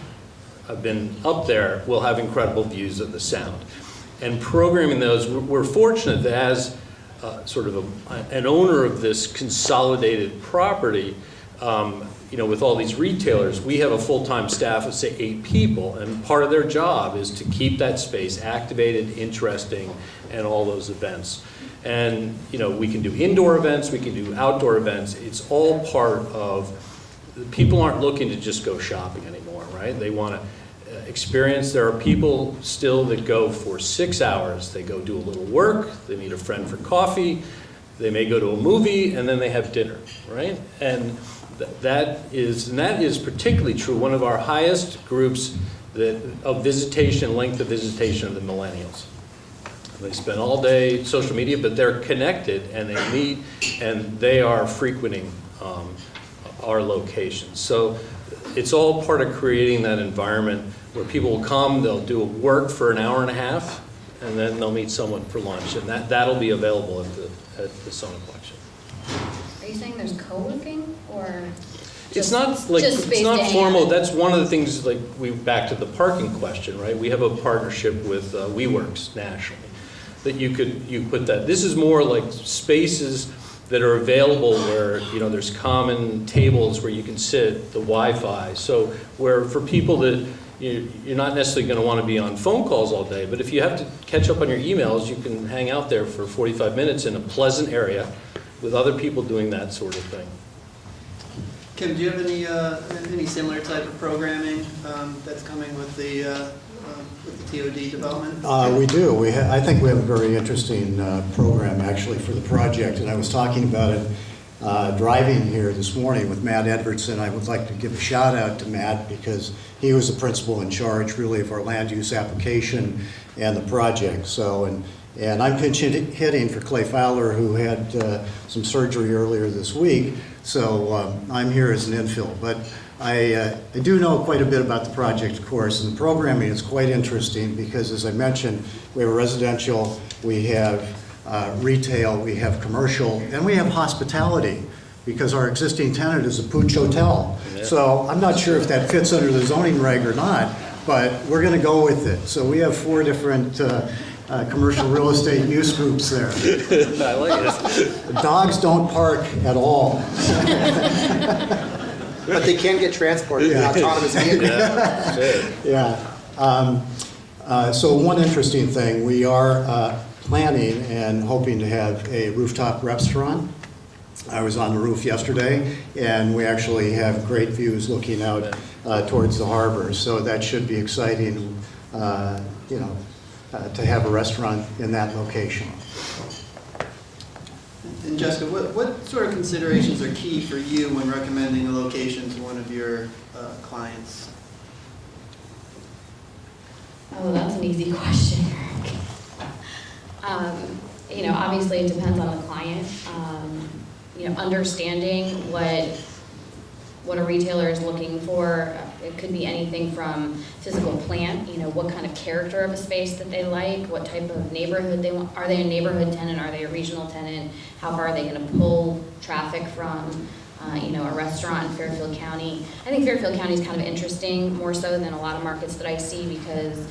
have been up there, will have incredible views of the sound. And programming those, we're fortunate that as sort of an owner of this consolidated property, with all these retailers, we have a full-time staff of, say, 8 people, and part of their job is to keep that space activated, interesting, and all those events. And, we can do indoor events, we can do outdoor events. It's all part of, people aren't looking to just go shopping anymore, right? They want to experience. There are people still that go for 6 hours. They go do a little work, they meet a friend for coffee, they may go to a movie, and then they have dinner, right? And that is particularly true. One of our highest groups of visitation, length of visitation, of the millennials. They spend all day social media, but they're connected and they meet and they are frequenting our locations. So it's all part of creating that environment where people will come, they'll do work for an hour and a half, and then they'll meet someone for lunch. And that'll be available at the Sona Collection. Are you saying there's co-working or? It's not formal. That's one of the things, back to the parking question, right? We have a partnership with WeWorks nationally that you put that. This is more like spaces that are available where, there's common tables where you can sit, the Wi-Fi. So where for people that you're not necessarily going to want to be on phone calls all day, but if you have to catch up on your emails, you can hang out there for 45 minutes in a pleasant area with other people doing that sort of thing. Kim, do you have any similar type of programming that's coming with the TOD development? We do. I think we have a very interesting program actually for the project, and I was talking about it driving here this morning with Matt Edvardson. I would like to give a shout out to Matt because he was the principal in charge really of our land use application and the project. So, and I'm pinch hitting for Clay Fowler, who had some surgery earlier this week. So I'm here as an infill, but I do know quite a bit about the project, of course, and the programming is quite interesting because, as I mentioned, we have residential, we have retail, we have commercial, and we have hospitality because our existing tenant is a Pooch Hotel. Yeah. So I'm not sure if that fits under the zoning reg or not, but we're going to go with it. So we have 4 different commercial real estate use groups there. I like it. The dogs don't park at all. But they can get transported in autonomous vehicles. Yeah. So one interesting thing, we are planning and hoping to have a rooftop restaurant. I was on the roof yesterday, and we actually have great views looking out towards the harbor. So that should be exciting, to have a restaurant in that location. And Jessica, what sort of considerations are key for you when recommending a location to one of your clients? Oh, that's an easy question, Eric. Obviously it depends on the client. Understanding what a retailer is looking for. It could be anything from physical plant, what kind of character of a space that they like, what type of neighborhood they want. Are they a neighborhood tenant? Are they a regional tenant? How far are they going to pull traffic from, a restaurant in Fairfield County? I think Fairfield County is kind of interesting, more so than a lot of markets that I see, because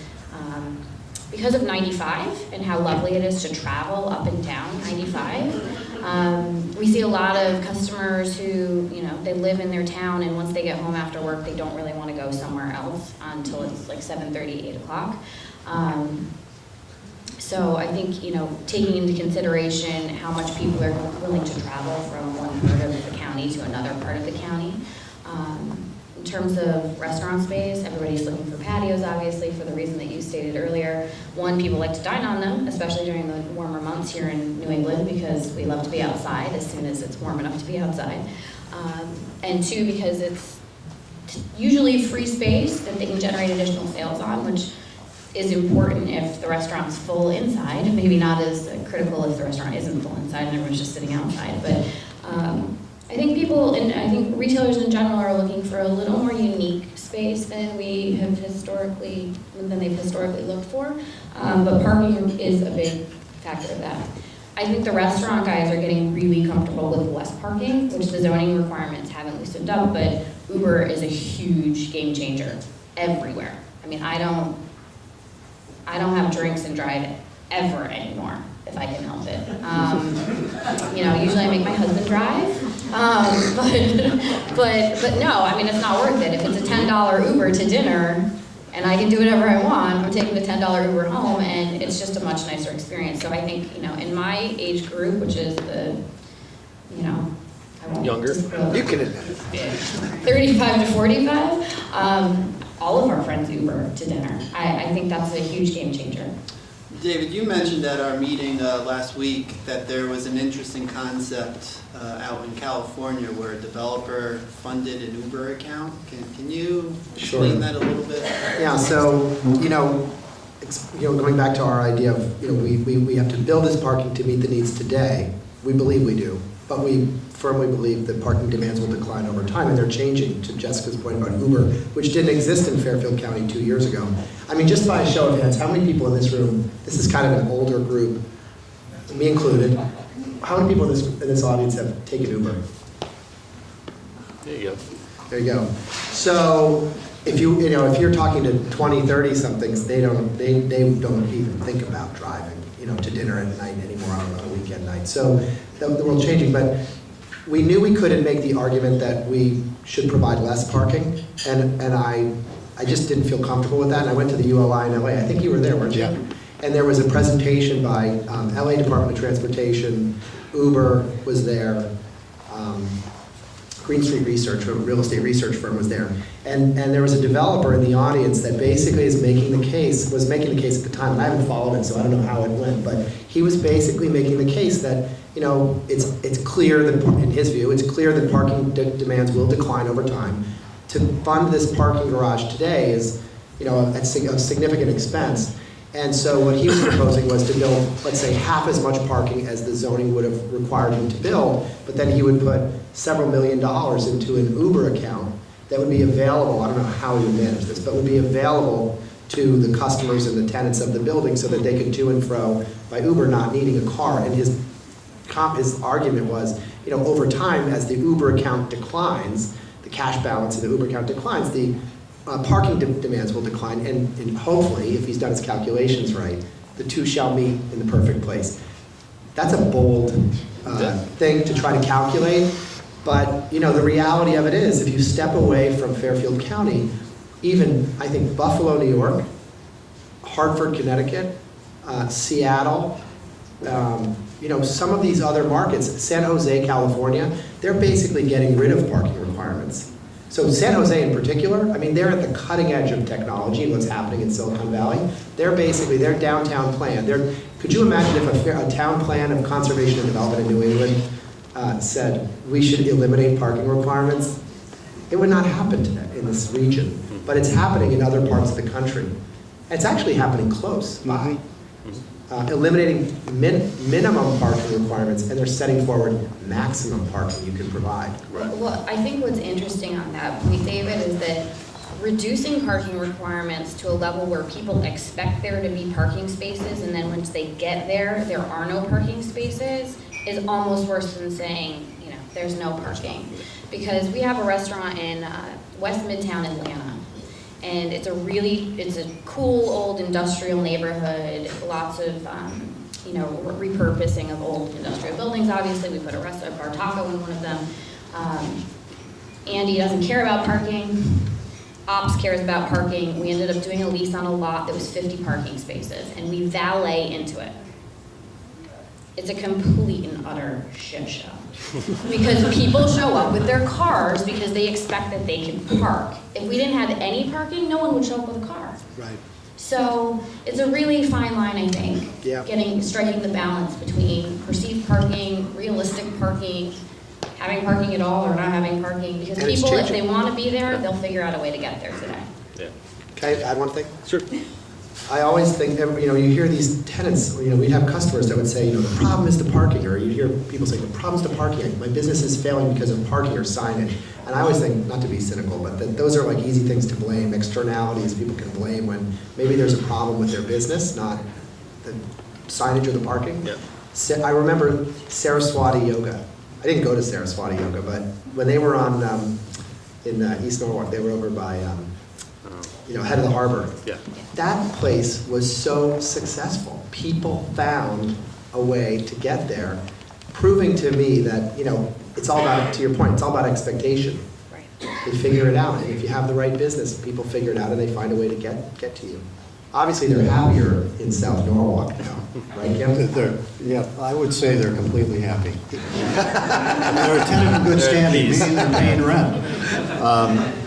of 95 and how lovely it is to travel up and down 95. We see a lot of customers who, they live in their town, and once they get home after work, they don't really want to go somewhere else until it's like 7:30, 8 o'clock. So I think, taking into consideration how much people are willing to travel from one part of the county to another part of the county. In terms of restaurant space, everybody's looking for patios, obviously, for the reason that you stated earlier. One, people like to dine on them, especially during the warmer months here in New England, because we love to be outside as soon as it's warm enough to be outside. And two, because it's usually free space that they can generate additional sales on, which is important if the restaurant's full inside, maybe not as critical if the restaurant isn't full inside and everyone's just sitting outside. But I think people, and I think retailers in general, are looking for a little more unique space than they've historically looked for. But parking is a big factor of that. I think the restaurant guys are getting really comfortable with less parking, which the zoning requirements haven't loosened up, but Uber is a huge game changer everywhere. I mean, I don't have drinks and drive ever anymore, if I can help it. Usually I make my husband drive, but no, I mean, it's not worth it. If it's a $10 Uber to dinner, and I can do whatever I want, I'm taking the $10 Uber home, and it's just a much nicer experience. So I think, in my age group, which is I won't Younger? You can admit it. 35 to 45, all of our friends Uber to dinner. I think that's a huge game changer. David, you mentioned at our meeting last week that there was an interesting concept out in California where a developer funded an Uber account. Can you explain that a little bit? Yeah, so, going back to our idea of, we have to build this parking to meet the needs today. We believe we do, but we firmly believe that parking demands will decline over time, and they're changing, to Jessica's point about Uber, which didn't exist in Fairfield County 2 years ago. I mean, just by a show of hands, how many people in this room, this is kind of an older group, me included, how many people in this audience have taken Uber? There you go. There you go. So if you're talking to 20, 30 somethings, they don't even think about driving, to dinner at night anymore on a weekend night. So the world's changing, but we knew we couldn't make the argument that we should provide less parking, and I just didn't feel comfortable with that. And I went to the ULI in LA. I think you were there, weren't you? Yeah. And there was a presentation by LA Department of Transportation. Uber was there. Green Street Research, a real estate research firm, was there. And there was a developer in the audience that basically was making the case at the time, and I haven't followed it, so I don't know how it went, but he was basically making the case that, it's clear that, in his view, it's clear that parking demands will decline over time. To fund this parking garage today is, a significant expense. And so what he was proposing was to build, let's say, half as much parking as the zoning would have required him to build, but then he would put several $1 million into an Uber account that would be available, I don't know how he would manage this, but would be available to the customers and the tenants of the building so that they could to and fro by Uber, not needing a car. And his argument was, over time, as the Uber account declines, the cash balance in the Uber account declines, the parking demands will decline, and hopefully, if he's done his calculations right, the two shall meet in the perfect place. That's a bold thing to try to calculate, but the reality of it is, if you step away from Fairfield County, even, I think, Buffalo, New York, Hartford, Connecticut, Seattle, some of these other markets, San Jose, California, they're basically getting rid of parking requirements. So San Jose in particular, I mean, they're at the cutting edge of technology and what's happening in Silicon Valley. They're basically, their downtown plan. Could you imagine if a town plan of conservation and development in New England said we should eliminate parking requirements? It would not happen today in this region, but it's happening in other parts of the country. It's actually happening close by. Mhm. Eliminating minimum parking requirements, and they're setting forward maximum parking you can provide. Well, I think what's interesting on that point, David, is that reducing parking requirements to a level where people expect there to be parking spaces, and then once they get there, there are no parking spaces, is almost worse than saying, you know, there's no parking. Because we have a restaurant in West Midtown Atlanta, and it's a cool old industrial neighborhood, lots of, you know, repurposing of old industrial buildings. Obviously, we put a bar taco in one of them. Andy doesn't care about parking. Ops cares about parking. We ended up doing a lease on a lot that was 50 parking spaces, and we valet into it. It's a complete and utter shit show. Because people show up with their cars because they expect that they can park. If we didn't have any parking, no one would show up with a car. Right. So it's a really fine line, I think. Yeah. Striking the balance between perceived parking, realistic parking, having parking at all or not having parking. Because And it's people, if changing. they want to be there, they'll figure out a way to get there today. Yeah. Can I add one thing? Sure. I always think, you know, you hear these tenants, you know, we'd have customers that would say, you know, the problem is the parking, or you hear people say, the problem's the parking, my business is failing because of parking or signage. And I always think, not to be cynical, but that those are like easy things to blame, externalities people can blame when maybe there's a problem with their business, not the signage or the parking. Yeah. I remember Saraswati Yoga. I didn't go to Saraswati Yoga, but when they were on, in East Norwalk, they were over by, you know, head of the harbor. Yeah. That place was so successful. People found a way to get there, proving to me that, you know, it's all about, to your point, it's all about expectation. Right. They figure it out, and if you have the right business, people figure it out and they find a way to get to you. Obviously, they're happier in South Norwalk now, right, Kim? Yeah, I would say they're completely happy. They're a tenant in good standing, meaning they're paying rent.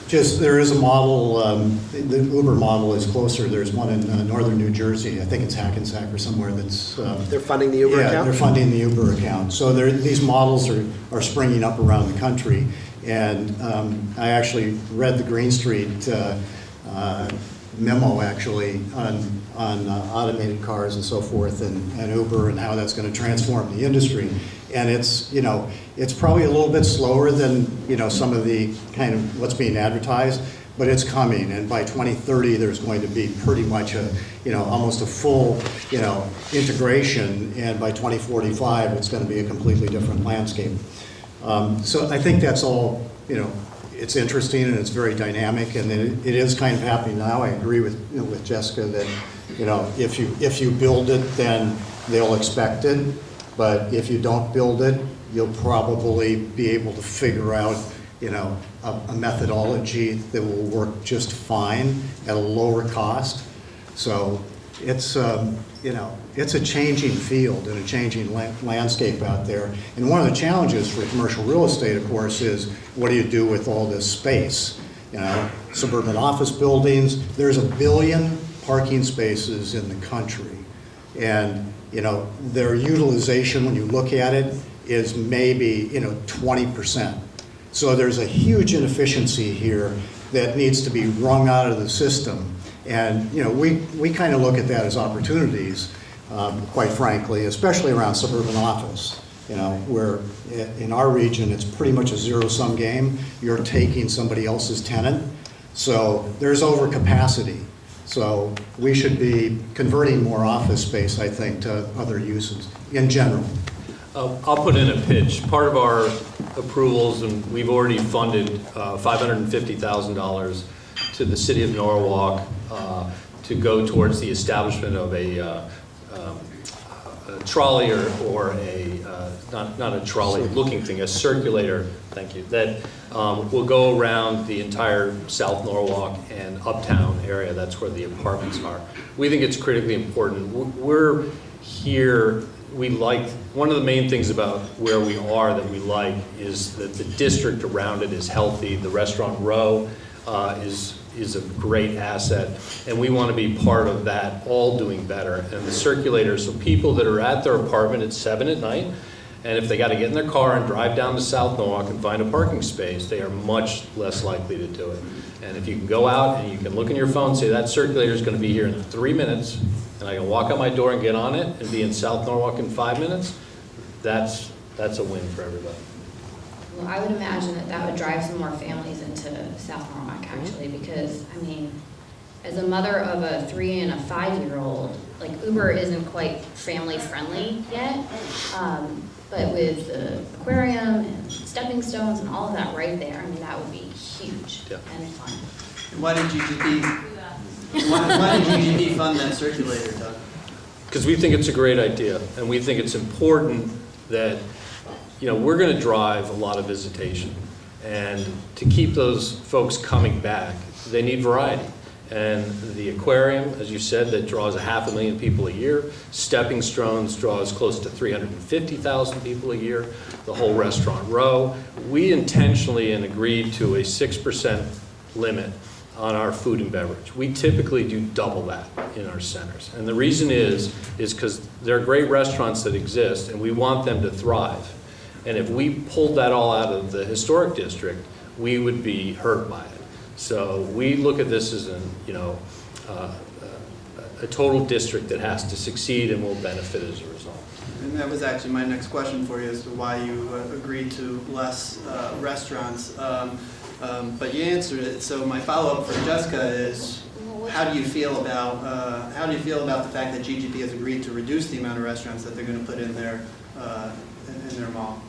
Just, there is a model, the Uber model is closer. There's one in northern New Jersey. I think it's Hackensack or somewhere that's... They're funding the Uber account? Yeah, they're funding the Uber account. So these models are springing up around the country. And I actually read the Green Street memo, actually, on automated cars and so forth, and Uber and how that's going to transform the industry. And it's, you know, it's probably a little bit slower than, you know, some of the kind of what's being advertised, but it's coming. And by 2030, there's going to be pretty much a, you know, almost a full, you know, integration. And by 2045, it's going to be a completely different landscape. So I think that's all, you know, it's interesting and it's very dynamic, and it is kind of happening now. I agree with, you know, with Jessica that, you know, if you build it, then they'll expect it. But if you don't build it, you'll probably be able to figure out, you know, a methodology that will work just fine at a lower cost. So it's, you know, it's a changing field and a changing landscape out there. And one of the challenges for commercial real estate, of course, is what do you do with all this space? You know, suburban office buildings, there's 1 billion parking spaces in the country. And, you know, their utilization, when you look at it, is maybe, you know, 20%. So there's a huge inefficiency here that needs to be wrung out of the system. And, you know, we kind of look at that as opportunities, quite frankly, especially around suburban office. You know, where in our region, it's pretty much a zero-sum game. You're taking somebody else's tenant. So there's overcapacity. So we should be converting more office space, I think, to other uses in general. I'll put in a pitch. Part of our approvals, and we've already funded $550,000 to the city of Norwalk to go towards the establishment of a trolley or a, not a trolley looking thing, a circulator, thank you, that will go around the entire South Norwalk and uptown area. That's where the apartments are. We think it's critically important. We're here, we like, one of the main things about where we are that we like is that the district around it is healthy. The restaurant row is a great asset, and we want to be part of that, all doing better. And the circulator, so people that are at their apartment at 7 at night, and if they got to get in their car and drive down to South Norwalk and find a parking space, they are much less likely to do it. And if you can go out and you can look in your phone, say that circulator is going to be here in 3 minutes, and I can walk out my door and get on it and be in South Norwalk in 5 minutes, that's a win for everybody. Well, I would imagine that that would drive some more families into South Norwalk, actually, because, I mean, as a mother of a 3 and a 5-year-old, like Uber isn't quite family friendly yet, but with the aquarium and stepping stones and all of that right there, I mean, that would be huge and fun. And why did GGP fund that circulator, Doug? Because we think it's a great idea, and we think it's important that, you know, we're going to drive a lot of visitation. And to keep those folks coming back, they need variety. And the aquarium, as you said, that draws 500,000 people a year. Stepping Stones draws close to 350,000 people a year. The whole restaurant row. We intentionally and agreed to a 6% limit on our food and beverage. We typically do double that in our centers. And the reason is because there are great restaurants that exist and we want them to thrive. And if we pulled that all out of the historic district, we would be hurt by it. So we look at this as a total district that has to succeed and will benefit as a result. And that was actually my next question for you, as to why you agreed to less restaurants. But you answered it. So my follow-up for Jessica is, how do you feel about the fact that GGP has agreed to reduce the amount of restaurants that they're going to put in their mall?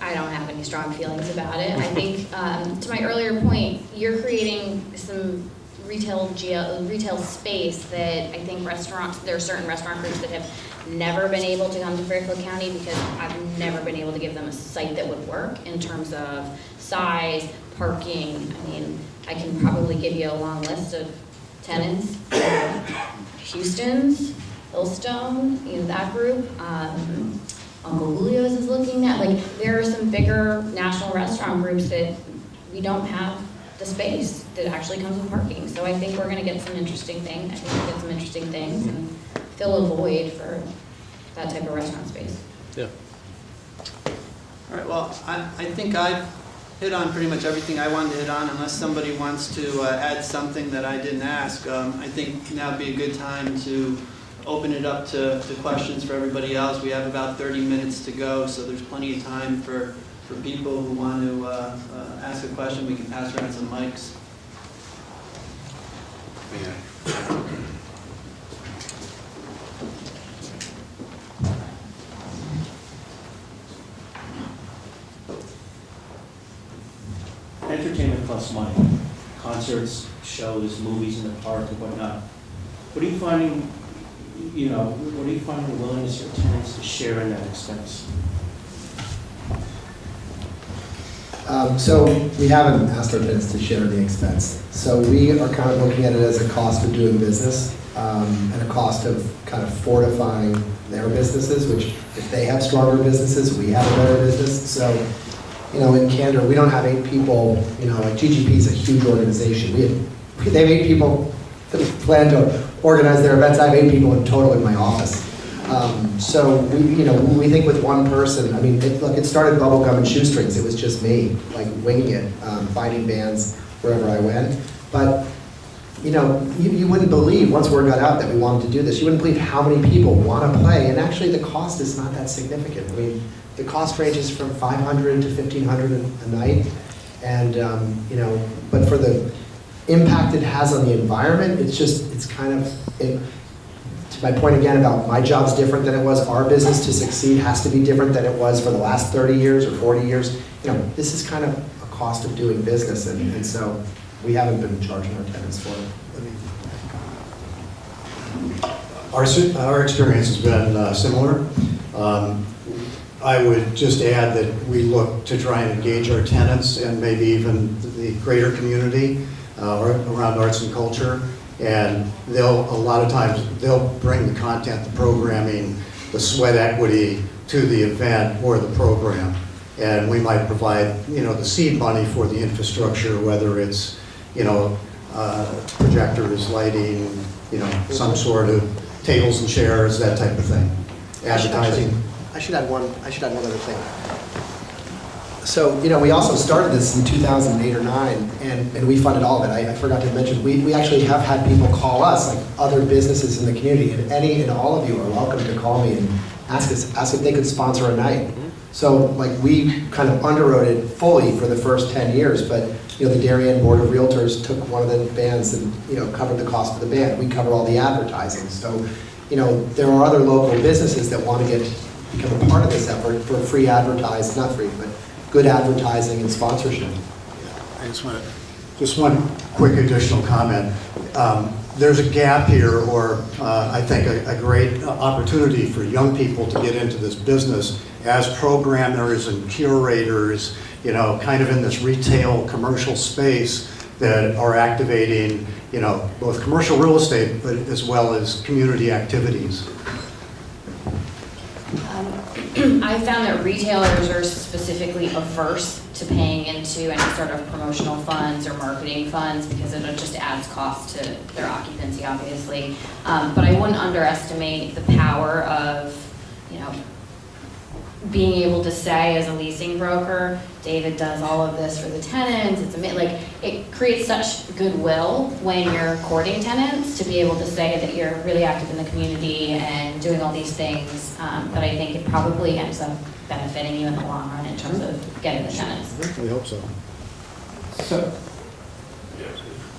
I don't have any strong feelings about it. I think, to my earlier point, you're creating some retail space that I think there are certain restaurant groups that have never been able to come to Fairfield County because I've never been able to give them a site that would work in terms of size, parking. I mean, I can probably give you a long list of tenants. Houston's, Hillstone, that group. Uncle Julio's is looking at, like, there are some bigger national restaurant groups that we don't have the space that actually comes with parking. So I think we're going to get some interesting things. I think we'll get some interesting things and fill a void for that type of restaurant space. Yeah. All right, well, I think I've hit on pretty much everything I wanted to hit on, unless somebody wants to add something that I didn't ask. I think now would be a good time to open it up to questions for everybody else. We have about 30 minutes to go, so there's plenty of time for people who want to ask a question. We can pass around some mics. Entertainment costs money. Concerts, shows, movies in the park and whatnot. What are you finding the willingness of tenants to share in that expense? So we haven't asked our tenants to share the expense. So we are kind of looking at it as a cost of doing business and a cost of kind of fortifying their businesses, which if they have stronger businesses, we have a better business. So, in candor, we don't have 8 people, like GGP is a huge organization. They have 8 people that plan to organize their events. I have 8 people in total in my office. So we think with one person, I mean, it started bubblegum and shoestrings. It was just me, like winging it, finding bands wherever I went. But you wouldn't believe, once word got out that we wanted to do this, you wouldn't believe how many people want to play. And actually, the cost is not that significant. I mean, the cost ranges from $500 to $1,500 a night, and but for the impact it has on the environment, it's kind of. To my point again about my job's different than it was, our business to succeed has to be different than it was for the last 30 years or 40 years. This is kind of a cost of doing business, and so we haven't been charging our tenants for it. Our experience has been similar. I would just add that we look to try and engage our tenants and maybe even the greater community around arts and culture. And a lot of times, they'll bring the content, the programming, the sweat equity to the event or the program. And we might provide, the seed money for the infrastructure, whether it's, projectors, lighting, some sort of tables and chairs, that type of thing. Advertising. I should add one other thing. So, we also started this in 2008 or 9, and we funded all of it. I forgot to mention, we actually have had people call us, like other businesses in the community, and any and all of you are welcome to call me and ask if they could sponsor a night. So, like, we kind of underwrote it fully for the first 10 years, but, the Darien Board of Realtors took one of the bands and, covered the cost of the band. We cover all the advertising. So, there are other local businesses that want to become a part of this effort for free advertising, not free, but good advertising and sponsorship. I just one quick additional comment. There's a gap here, or I think a great opportunity for young people to get into this business as programmers and curators, kind of in this retail commercial space that are activating, both commercial real estate, but as well as community activities. I found that retailers are specifically averse to paying into any sort of promotional funds or marketing funds because it just adds cost to their occupancy, obviously. But I wouldn't underestimate the power of, being able to say as a leasing broker, David does all of this for the tenants. It creates such goodwill when you're courting tenants to be able to say that you're really active in the community and doing all these things. But I think it probably ends up benefiting you in the long run in terms of getting the tenants. We hope so. So,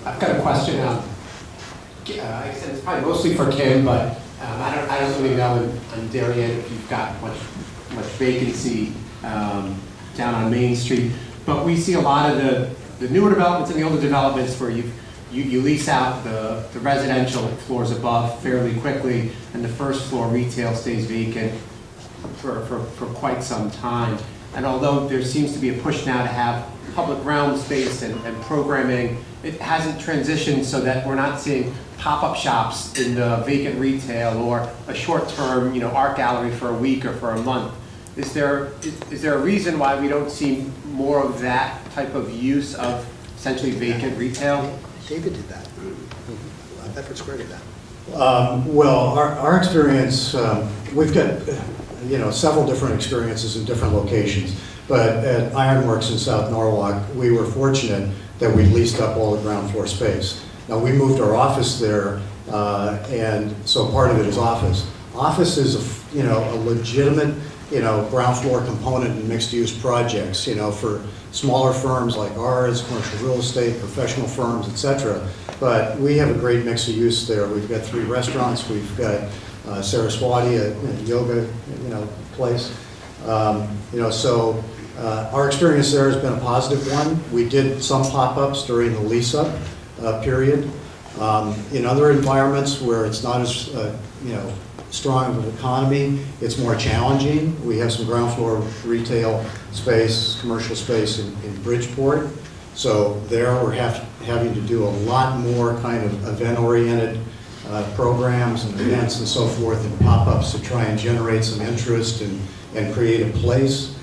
I've got a question. I said it's probably mostly for Kim, but I don't really know in Darien if you've got much vacancy down on Main Street. But we see a lot of the newer developments and the older developments where you lease out the residential floors above fairly quickly, and the first floor retail stays vacant for quite some time. And although there seems to be a push now to have public realm space and programming, it hasn't transitioned so that we're not seeing pop-up shops in the vacant retail or a short-term, art gallery for a week or for a month. Is there a reason why we don't see more of that type of use of essentially vacant retail? David did that. Bedford Square did that. Well, our experience, we've got several different experiences in different locations. But at Ironworks in South Norwalk, we were fortunate that we leased up all the ground floor space. Now, we moved our office there, and so part of it is office. Office is a legitimate ground floor component in mixed-use projects, for smaller firms like ours, commercial real estate, professional firms, etc. But we have a great mix of use there. We've got 3 restaurants. We've got Saraswati, a yoga, place. So our experience there has been a positive one. We did some pop-ups during the lease-up period. In other environments where it's not as, strong of an economy, it's more challenging. We have some ground floor retail space, commercial space in Bridgeport. So there we're having to do a lot more kind of event-oriented programs and events and so forth and pop-ups to try and generate some interest and create a place.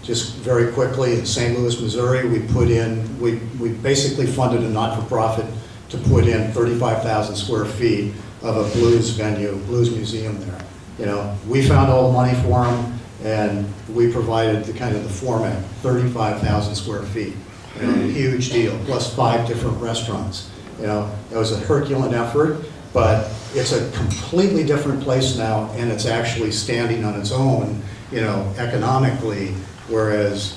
Just very quickly, in St. Louis, Missouri, we basically funded a not-for-profit to put in 35,000 square feet of a blues venue, blues museum there. We found all the money for them, and we provided the format, 35,000 square feet. Huge deal, plus 5 different restaurants. It was a Herculean effort, but it's a completely different place now, and it's actually standing on its own, economically, whereas,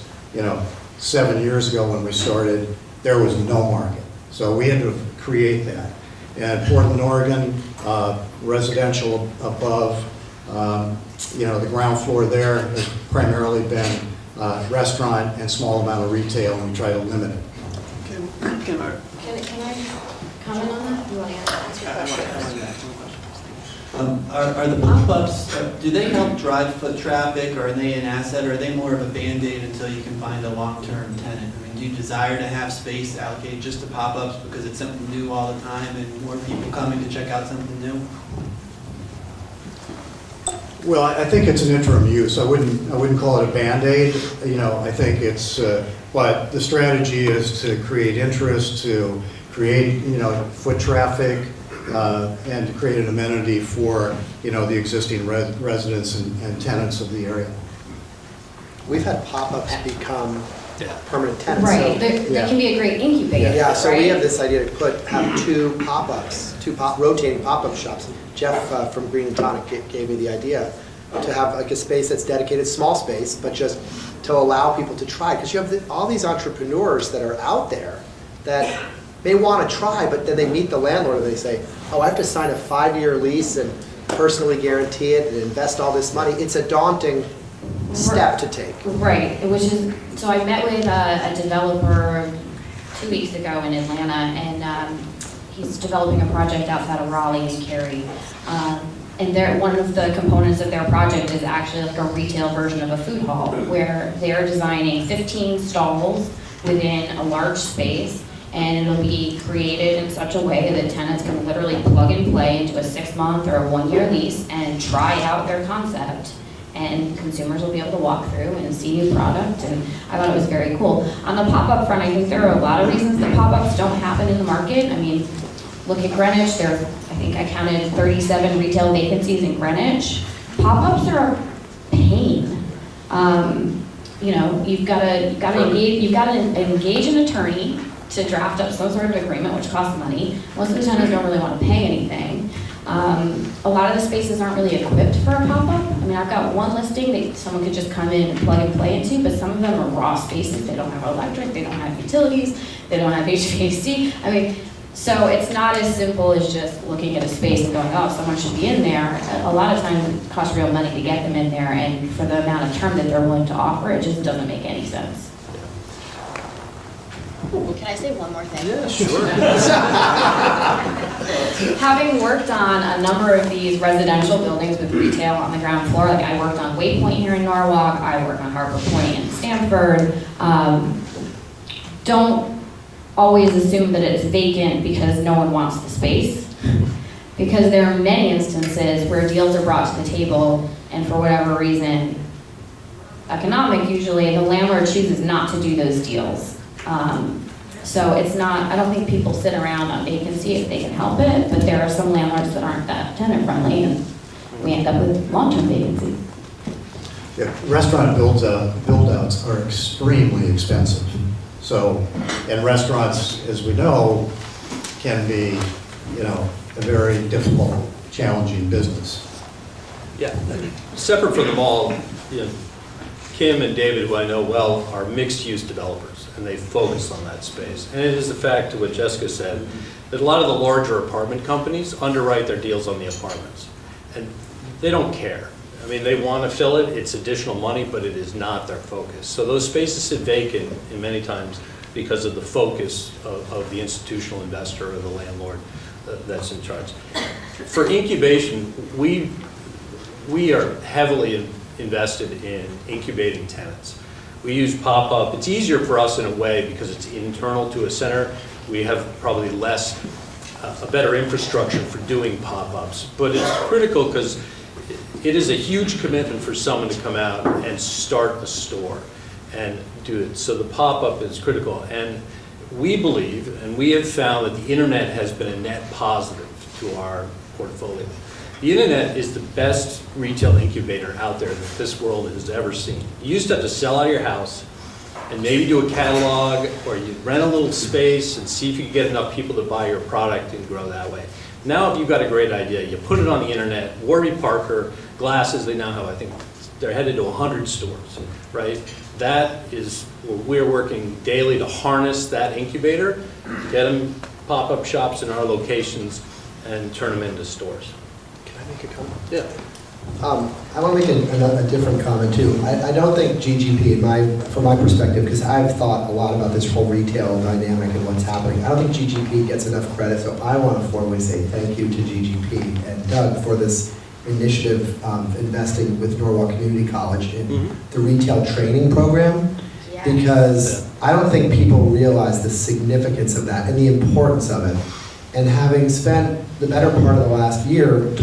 7 years ago when we started, there was no market. So we had to create that. And Portland, Oregon, residential above, the ground floor there has primarily been restaurant and small amount of retail, and we try to limit it. Can I Can I comment on that? You want to answer your question? Are the pop-ups, do they help drive foot traffic, or are they an asset, or are they more of a Band-Aid until you can find a long-term tenant? I mean, do you desire to have space allocated just to pop-ups because it's something new all the time and more people coming to check out something new? Well, I think it's an interim use. I wouldn't call it a Band-Aid. I think it's, but the strategy is to create interest, to create, foot traffic, and to create an amenity for, the existing residents and tenants of the area. we've had pop-ups become permanent tenants. Right, So- they can be a great incubator, Yeah, so we right? have this idea to have two pop-ups, rotating pop-up shops. Jeff from Green and Tonic gave me the idea to have like a space that's dedicated, small space, but just to allow people to try. Because you have all these entrepreneurs that are out there that may want to try, but then they meet the landlord and they say, oh, I have to sign a 5-year lease and personally guarantee it and invest all this money. It's a daunting step to take. Right, which is, so I met with a developer 2 weeks ago in Atlanta, and he's developing a project outside of Raleigh and Cary. And one of the components of their project is actually like a retail version of a food hall, where they're designing 15 stalls within a large space, and it'll be created in such a way that tenants can literally plug and play into a 6-month or a 1-year lease and try out their concept. And consumers will be able to walk through and see new product, and I thought it was very cool. On the pop-up front, I think there are a lot of reasons that pop-ups don't happen in the market. I mean, look at Greenwich, I think I counted 37 retail vacancies in Greenwich. Pop-ups are a pain. You've got to engage an attorney to draft up some sort of agreement, which costs money. Most of the tenants don't really want to pay anything. A lot of the spaces aren't really equipped for a pop-up. I mean, I've got one listing that someone could just come in and plug and play into, but some of them are raw spaces. They don't have electric, they don't have utilities, they don't have HVAC. I mean, so it's not as simple as just looking at a space and going, oh, someone should be in there. A lot of times it costs real money to get them in there, and for the amount of term that they're willing to offer, it just doesn't make any sense. Can I say one more thing? Yeah, sure. Having worked on a number of these residential buildings with retail on the ground floor, like I worked on Waypoint here in Norwalk, I worked on Harbor Point in Stamford, don't always assume that it's vacant because no one wants the space. Because there are many instances where deals are brought to the table and for whatever reason, economic usually, the landlord chooses not to do those deals. So it's not, I don't think people sit around on vacancy if they can help it, but there are some landlords that aren't that tenant friendly, and we end up with long-term vacancy. Yeah, restaurant build-outs are extremely expensive. So, and restaurants, as we know, can be, a very difficult, challenging business. Yeah, separate from the mall, Kim and David, who I know well, are mixed-use developers, and they focus on that space. And it is the fact, to what Jessica said, that a lot of the larger apartment companies underwrite their deals on the apartments. And they don't care. I mean, they want to fill it, it's additional money, but it is not their focus. So those spaces sit vacant in many times because of the focus of the institutional investor or the landlord that's in charge. For incubation, we are heavily invested in incubating tenants. We use pop-up. It's easier for us in a way because it's internal to a center. We have probably a better infrastructure for doing pop-ups, but it's critical because it is a huge commitment for someone to come out and start a store and do it. So the pop-up is critical. And we believe, and we have found that the internet has been a net positive to our portfolio. The internet is the best retail incubator out there that this world has ever seen. You used to have to sell out of your house and maybe do a catalog, or you rent a little space and see if you can get enough people to buy your product and grow that way. Now if you've got a great idea, you put it on the internet. Warby Parker, Glasses, they now have, I think, they're headed to 100 stores, right? That is, we're working daily to harness that incubator, get them pop-up shops in our locations, and turn them into stores. Can I make a comment? Yeah. I want to make a different comment too. I don't think GGP, from my perspective, because I've thought a lot about this whole retail dynamic and what's happening, I don't think GGP gets enough credit, so I want to formally say thank you to GGP and Doug for this initiative investing with Norwalk Community College in the retail training program, because I don't think people realize the significance of that and the importance of it. And having spent the better part of the last year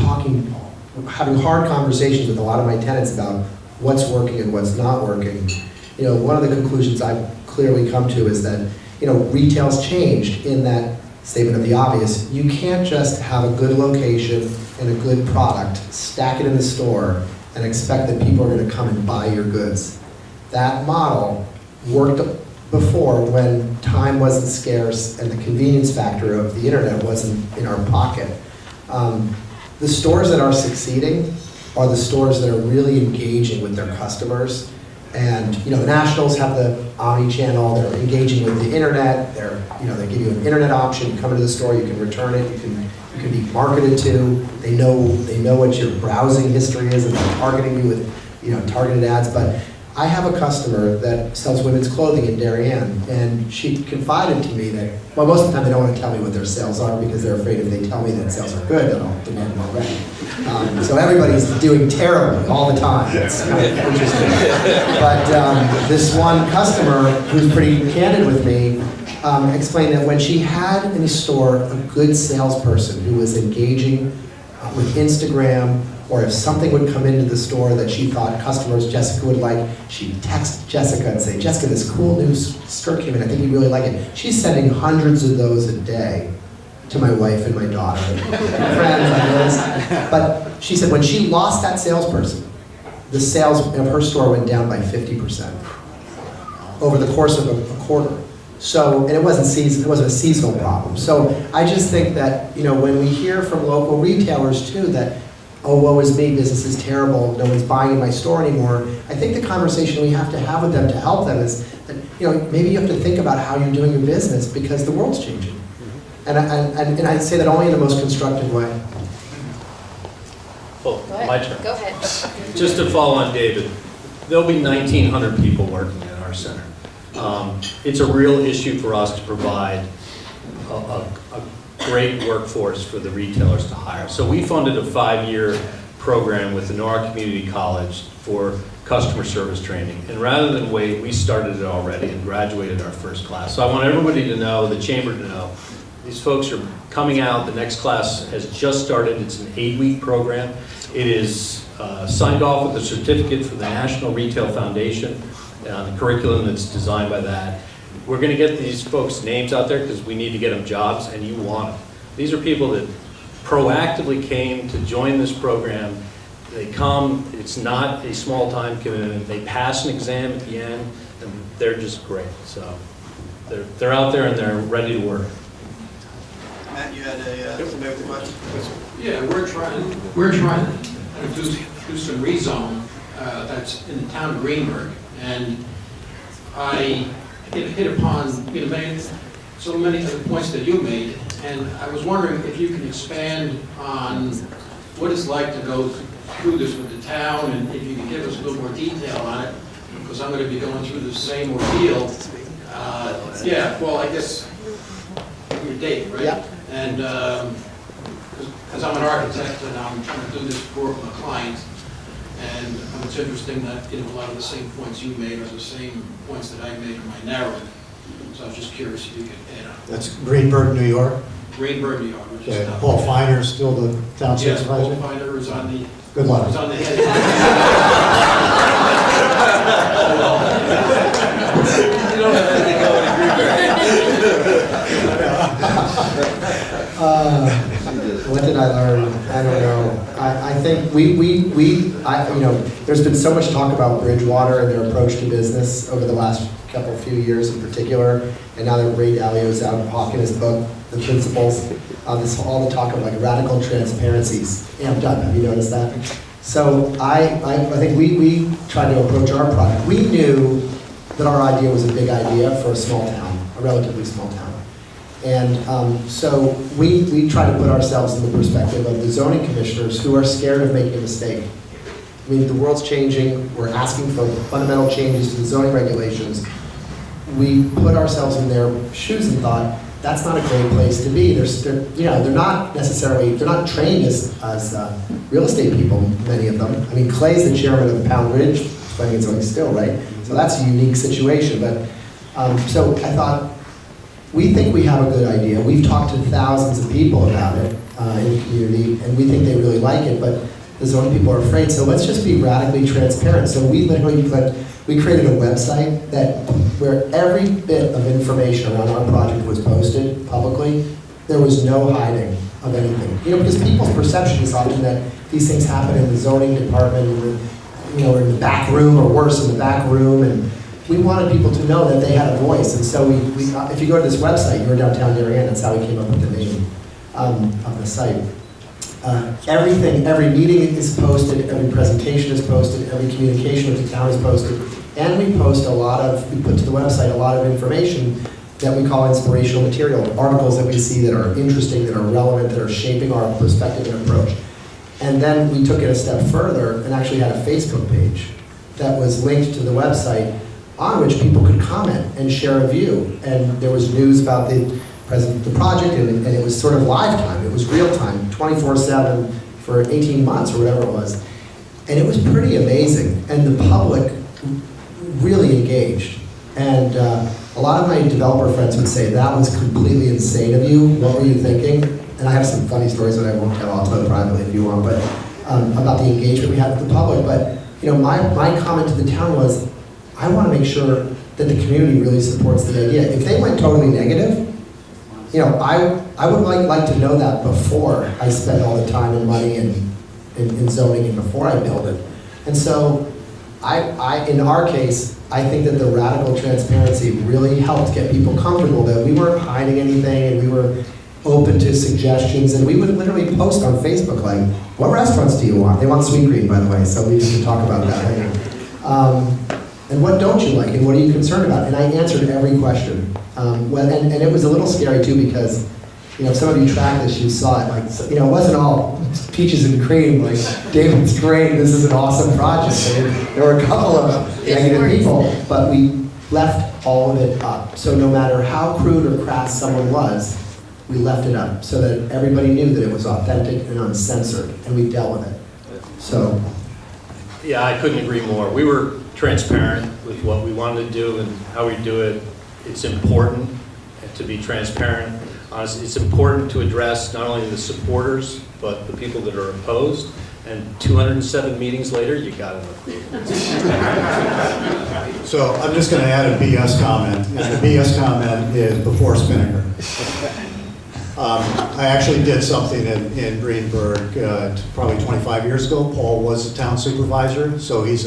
having hard conversations with a lot of my tenants about what's working and what's not working, one of the conclusions I've clearly come to is that, retail's changed in that statement of the obvious. You can't just have a good location and a good product, stack it in the store, and expect that people are going to come and buy your goods. that model worked before when time wasn't scarce and the convenience factor of the internet wasn't in our pocket. The stores that are succeeding are the stores that are really engaging with their customers. And the Nationals have the omni-channel, they're engaging with the internet, they give you an internet option, you come into the store, you can return it, you can be marketed to, they know what your browsing history is and they're targeting you with targeted ads. But I have a customer that sells women's clothing in Darien, and she confided to me that, well, most of the time they don't want to tell me what their sales are because they're afraid if they tell me that sales are good, then I'll demand more rent. So everybody's doing terribly all the time. It's kind of interesting. But this one customer who's pretty candid with me explained that when she had in the store a good salesperson who was engaging with Instagram, or if something would come into the store that she thought customers, Jessica would like, she'd text Jessica and say, Jessica, this cool new skirt came in, I think you'd really like it. She's sending hundreds of those a day to my wife and my daughter, and friends like this. But she said when she lost that salesperson, the sales of her store went down by 50% over the course of a quarter. So, and it wasn't a seasonal problem. So I just think that, when we hear from local retailers too that, oh, woe is me, business is terrible, no one's buying in my store anymore, I think the conversation we have to have with them to help them is that, maybe you have to think about how you're doing your business because the world's changing. And I'd say that only in the most constructive way. Oh, my turn. Go ahead. Just to follow on David, there'll be 1,900 people working in our center. It's a real issue for us to provide a great workforce for the retailers to hire. So we funded a 5-year program with the Norwalk Community College for customer service training. And rather than wait, we started it already and graduated our first class. So I want everybody to know, the chamber to know, these folks are coming out. The next class has just started. It's an 8-week program. It is signed off with a certificate from the National Retail Foundation, the curriculum that's designed by that. We're going to get these folks' names out there because we need to get them jobs, and you want them. These are people that proactively came to join this program. They come, it's not a small time commitment. They pass an exam at the end, and they're just great. So they're out there and they're ready to work. Matt, you had a question? Yeah, we're trying to do some rezone that's in the town of Greenberg, and I hit upon so many of the points that you made, and I was wondering if you can expand on what it's like to go through this with the town, and if you can give us a little more detail on it, because I'm going to be going through the same ordeal. Yeah, well, I guess your date, right? Yeah. And because I'm an architect and I'm trying to do this for a client, and it's interesting that a lot of the same points you made are the same points that I made in my narrative. So I was just curious if you could add on. That's Greenberg, New York. Greenberg, New York. Which is Okay. Paul Feiner is still the town Yes, Paul supervisor? Feiner is on the. Good luck. Is on the head. You don't have anything going to What did I learn? I don't know. I think there's been so much talk about Bridgewater and their approach to business over the last few years in particular, and now that Ray Dalio's out hawking his book, The Principles, all the talk of like radical transparencies amped up. Have you noticed that? So I think we tried to approach our project. We knew that our idea was a big idea for a small town, a relatively small town. And so we try to put ourselves in the perspective of the zoning commissioners who are scared of making a mistake. I mean, the world's changing. We're asking for fundamental changes to the zoning regulations. We put ourselves in their shoes and thought, that's not a great place to be. They're not trained as real estate people, many of them. I mean, Clay's the chairman of the Pound Ridge Planning and Zoning still, right? So that's a unique situation. But so I thought, we think we have a good idea. We've talked to thousands of people about it in the community, and we think they really like it, but the zoning people are afraid. So let's just be radically transparent. So we created a website where every bit of information around our project was posted publicly. There was no hiding of anything. Because people's perception is often that these things happen in the zoning department in the back room, or worse, in the back room, and we wanted people to know that they had a voice. And so if you go to this website, Your Downtown Darien, that's how we came up with the name of the site. Everything, every meeting is posted, every presentation is posted, every communication with the town is posted, and we put to the website a lot of information that we call inspirational material, articles that we see that are interesting, that are relevant, that are shaping our perspective and approach. And then we took it a step further and actually had a Facebook page that was linked to the website on which people could comment and share a view. And there was news about the project, and it was sort of live time. It was real time, 24/7 for 18 months or whatever it was. And it was pretty amazing. And the public really engaged. And a lot of my developer friends would say, that was completely insane of you. What were you thinking? And I have some funny stories that I won't tell. I'll tell privately if you want, but about the engagement we had with the public. But my comment to the town was, I want to make sure that the community really supports the idea. If they went totally negative, I would like to know that before I spend all the time and money in zoning and before I build it. And so in our case, I think that the radical transparency really helped get people comfortable that we weren't hiding anything, and we were open to suggestions, and we would literally post on Facebook like, what restaurants do you want? They want Sweetgreen, by the way, so we need to talk about that later. And what don't you like, and what are you concerned about? And I answered every question. And it was a little scary too, because if some of you tracked this, you saw it. It wasn't all peaches and cream. Like, David's great. This is an awesome project. There were a couple of negative people, but we left all of it up. So no matter how crude or crass someone was, we left it up so that everybody knew that it was authentic and uncensored, and we dealt with it. So. Yeah, I couldn't agree more. We were transparent with what we wanted to do and how we do it. It's important to be transparent. Honestly, it's important to address not only the supporters, but the people that are opposed. And 207 meetings later, you got enough people. So I'm just going to add a BS comment. And the BS comment is before Spinnaker. I actually did something in Greenberg probably 25 years ago. Paul was the town supervisor, so he's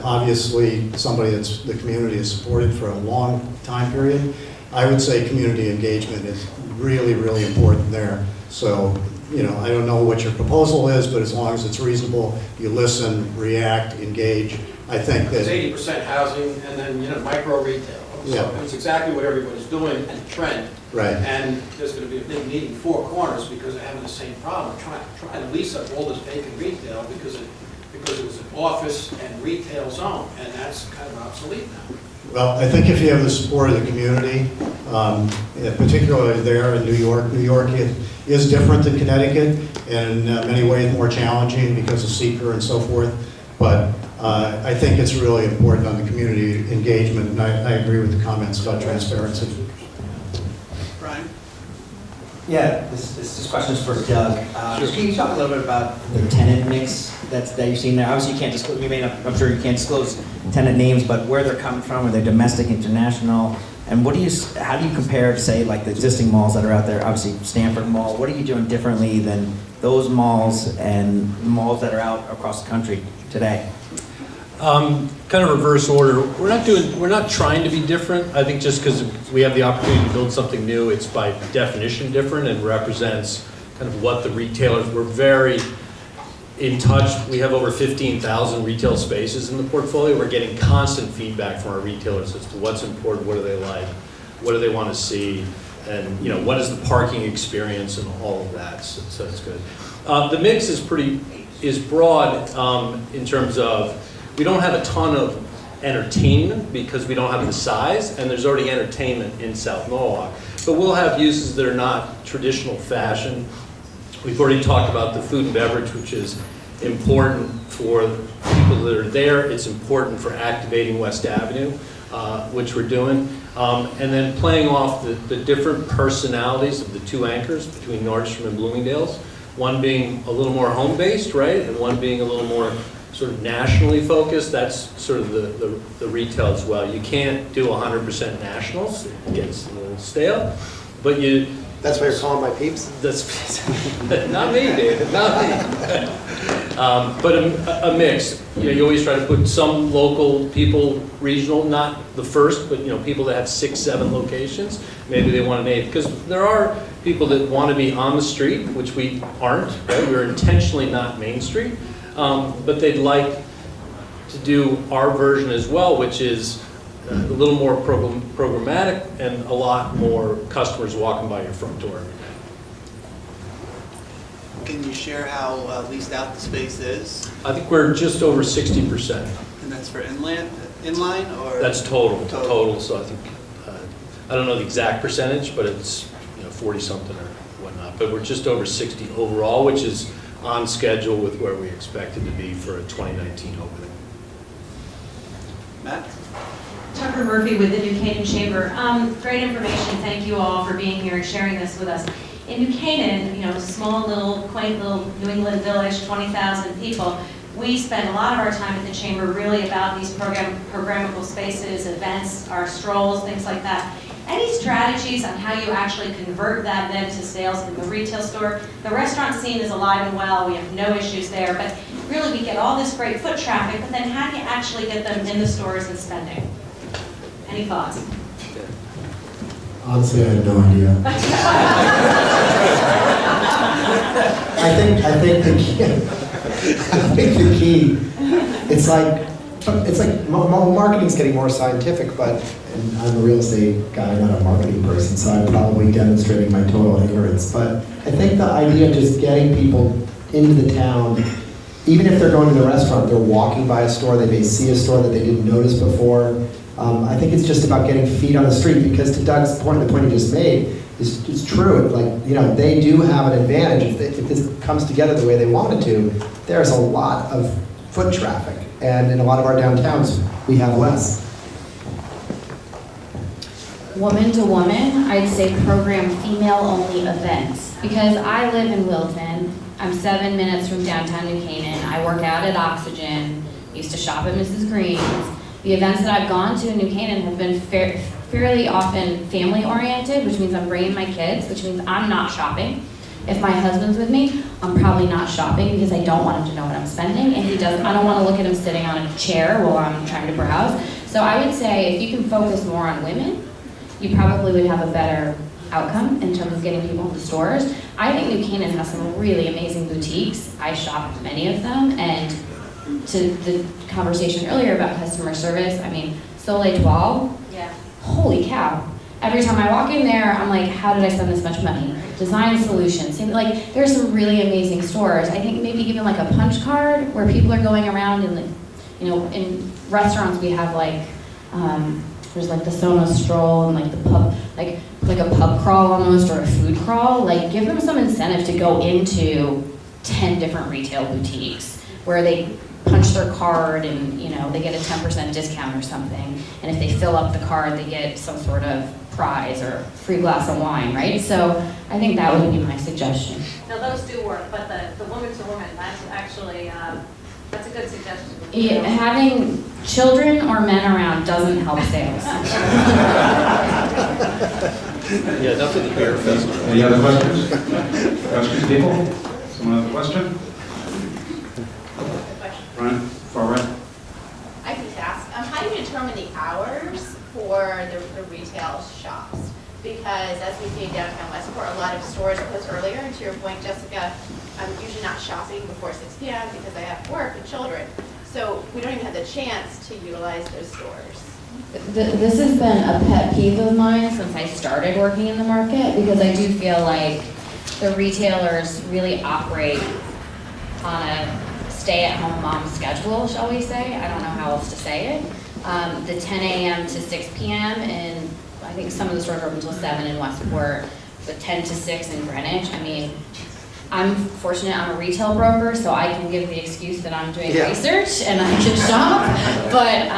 obviously somebody that's the community has supported for a long time period. I would say community engagement is really, really important there. So, I don't know what your proposal is, but as long as it's reasonable, you listen, react, engage. I think that it's 80% housing and then micro retail. So yeah. it's exactly what everybody's doing and the trend. Right. And there's going to be a big meeting Four Corners because they're having the same problem, trying to lease up all this vacant retail because it was an office and retail zone, and that's kind of obsolete now. Well, I think if you have the support of the community, particularly there in New York is different than Connecticut, and in many ways more challenging because of seeker and so forth. But I think it's really important on the community engagement, and I agree with the comments about transparency. Brian? Yeah, this question is for Doug. Sure. Can you talk a little bit about the tenant mix that you've seen there? Obviously, you can't disclose. I'm sure you can't disclose tenant names, but where they're coming from, are they domestic, international, and how do you compare, say, like the existing malls that are out there? Obviously, Stanford Mall. What are you doing differently than those malls and malls that are out across the country today? Kind of reverse order. We're not trying to be different. I think just because we have the opportunity to build something new, it's by definition different and represents kind of what the retailers, we're very in touch. We have over 15,000 retail spaces in the portfolio. We're getting constant feedback from our retailers as to what's important, what do they like, what do they want to see, and what is the parking experience and all of that. So that's good. The mix is broad in terms of we don't have a ton of entertainment because we don't have the size, and there's already entertainment in South Norwalk. But we'll have uses that are not traditional fashion. We've already talked about the food and beverage, which is important for people that are there. It's important for activating West Avenue, which we're doing. And then playing off the different personalities of the two anchors between Nordstrom and Bloomingdale's, one being a little more home-based, right, and one being a little more sort of nationally focused. That's sort of the retail as well. You can't do 100% nationals. It gets a little stale. But you That's why you're calling my peeps? That's, not me, David, not me. But a mix. You always try to put some local people, regional, not the first, but people that have 6, 7 locations. Maybe they want an 8th, because there are people that want to be on the street, which we aren't, right? We're intentionally not Main Street, but they'd like to do our version as well, which is a little more programmatic and a lot more customers walking by your front door every day. Can you share how leased out the space is? I think we're just over 60%. And that's for inline or? That's total. So I think, I don't know the exact percentage, but it's 40-something or whatnot. But we're just over 60 overall, which is on schedule with where we expected to be for a 2019 opening. Matt? Tucker Murphy with the New Canaan Chamber. Great information. Thank you all for being here and sharing this with us. In New Canaan, a small little, quaint little New England village, 20,000 people, we spend a lot of our time at the Chamber really about these programmable spaces, events, our strolls, things like that. Any strategies on how you actually convert that then to sales in the retail store? The restaurant scene is alive and well, we have no issues there, but really we get all this great foot traffic, but then how do you actually get them in the stores and spending? Any thoughts? Honestly, I have no idea. I think the key, it's like marketing's getting more scientific, but and I'm a real estate guy, not a marketing person, so I'm probably demonstrating my total ignorance. But I think the idea of just getting people into the town, even if they're going to the restaurant, they're walking by a store, they may see a store that they didn't notice before. I think it's just about getting feet on the street, because to Doug's point, the point he just made is true. Like, they do have an advantage if this comes together the way they want it to. There's a lot of foot traffic, and in a lot of our downtowns, we have less. Woman to woman, I'd say program female-only events. Because I live in Wilton, I'm 7 minutes from downtown New Canaan, I work out at Oxygen, used to shop at Mrs. Green's. The events that I've gone to in New Canaan have been fairly often family-oriented, which means I'm bringing my kids, which means I'm not shopping. If my husband's with me, I'm probably not shopping because I don't want him to know what I'm spending, and I don't want to look at him sitting on a chair while I'm trying to browse. So I would say if you can focus more on women, you probably would have a better outcome in terms of getting people into stores. I think New Canaan has some really amazing boutiques. I shop at many of them, and to the conversation earlier about customer service, I mean, Soleil Toile, Yeah. holy cow. Every time I walk in there, I'm like, how did I spend this much money? Design Solutions, like, there's some really amazing stores. I think maybe even like a punch card where people are going around and, in restaurants we have like, there's like the Sonos stroll and like the pub, like a pub crawl almost, or a food crawl. Like, give them some incentive to go into 10 different retail boutiques where they punch their card and they get a 10% discount or something. And if they fill up the card, they get some sort of prize or free glass of wine, right? So I think that would be my suggestion. Now those do work, but the woman to woman, that's actually, that's a good suggestion. Yeah, having children or men around doesn't help sales. Yeah, enough of the beer festival. Any other questions? Questions, people? Someone have a question? Ryan, far right. I could ask, how do you determine the hours for the retail shops? Because as we see in downtown Westport, a lot of stores close earlier, and to your point, Jessica, I'm usually not shopping before 6 p.m. because I have work and children. So we don't even have the chance to utilize those stores. This has been a pet peeve of mine since I started working in the market, because I do feel like the retailers really operate on a stay-at-home mom schedule, shall we say. I don't know how else to say it. The 10 a.m. to 6 p.m. and I think some of the stores are open until 7 in Westport, but 10 to 6 in Greenwich. I mean, I'm fortunate I'm a retail broker, so I can give the excuse that I'm doing research and I can shop, but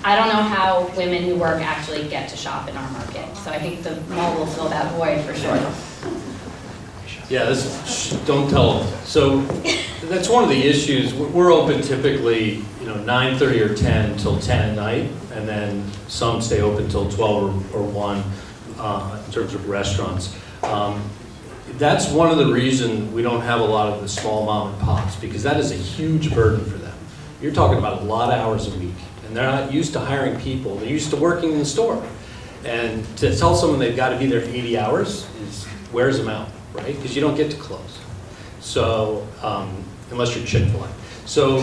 I don't know how women who work actually get to shop in our market. So I think the mall will fill that void for sure. Yeah, don't tell them. So that's one of the issues. We're open typically, 9:30 or 10 till 10 at night, and then some stay open till 12 or 1 in terms of restaurants. That's one of the reasons we don't have a lot of the small mom and pops, because that is a huge burden for them. You're talking about a lot of hours a week, and they're not used to hiring people. They're used to working in the store. And to tell someone they've got to be there 80 hours wears them out, right? Because you don't get to close. So, unless you're Chick-fil-A. So,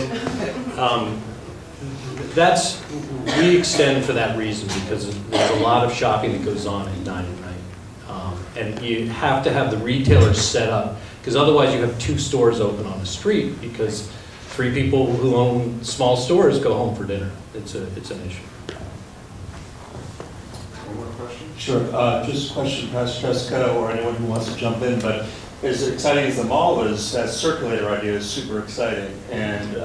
we extend for that reason, because there's a lot of shopping that goes on at 9 at night. And you have to have the retailers set up, because otherwise you have 2 stores open on the street, because 3 people who own small stores go home for dinner. It's an issue. One more question? Sure, just a question, Pastor Jessica, or anyone who wants to jump in, but as exciting as the mall is, that circulator idea is super exciting, and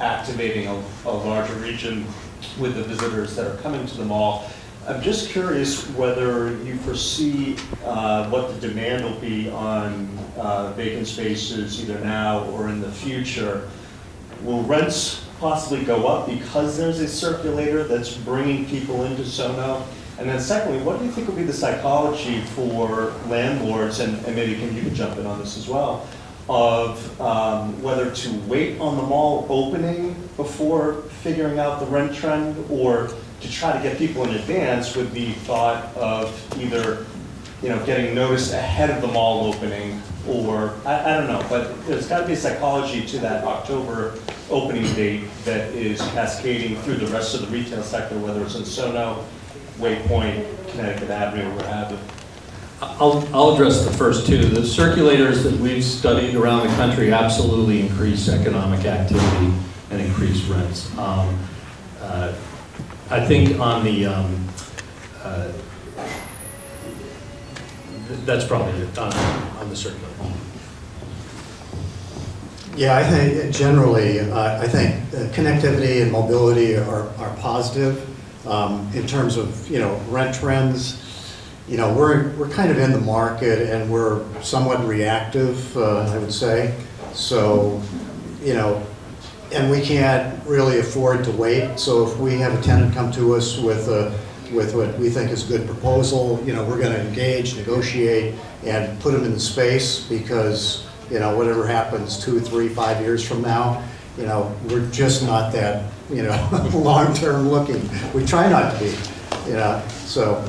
activating a larger region with the visitors that are coming to the mall. I'm just curious whether you foresee what the demand will be on vacant spaces either now or in the future. Will rents possibly go up because there's a circulator that's bringing people into SoNo? And then secondly, what do you think will be the psychology for landlords, and maybe you can jump in on this as well, of whether to wait on the mall opening before figuring out the rent trend, or to try to get people in advance with the thought of either, getting noticed ahead of the mall opening, or, I don't know, but there's got to be a psychology to that October opening date that is cascading through the rest of the retail sector, whether it's in SoNo, Waypoint, Connecticut Avenue, or what have you. I'll address the first 2. The circulators that we've studied around the country absolutely increase economic activity and increase rents. I think on the, that's probably it on the circulator. Yeah, I think generally, I think connectivity and mobility are positive. In terms of, rent trends, we're kind of in the market, and we're somewhat reactive, I would say. So, and we can't really afford to wait. So if we have a tenant come to us with what we think is a good proposal, we're going to engage, negotiate, and put them in the space, because, whatever happens 2, 3, 5 years from now, we're just not that, long-term looking. We try not to be, so.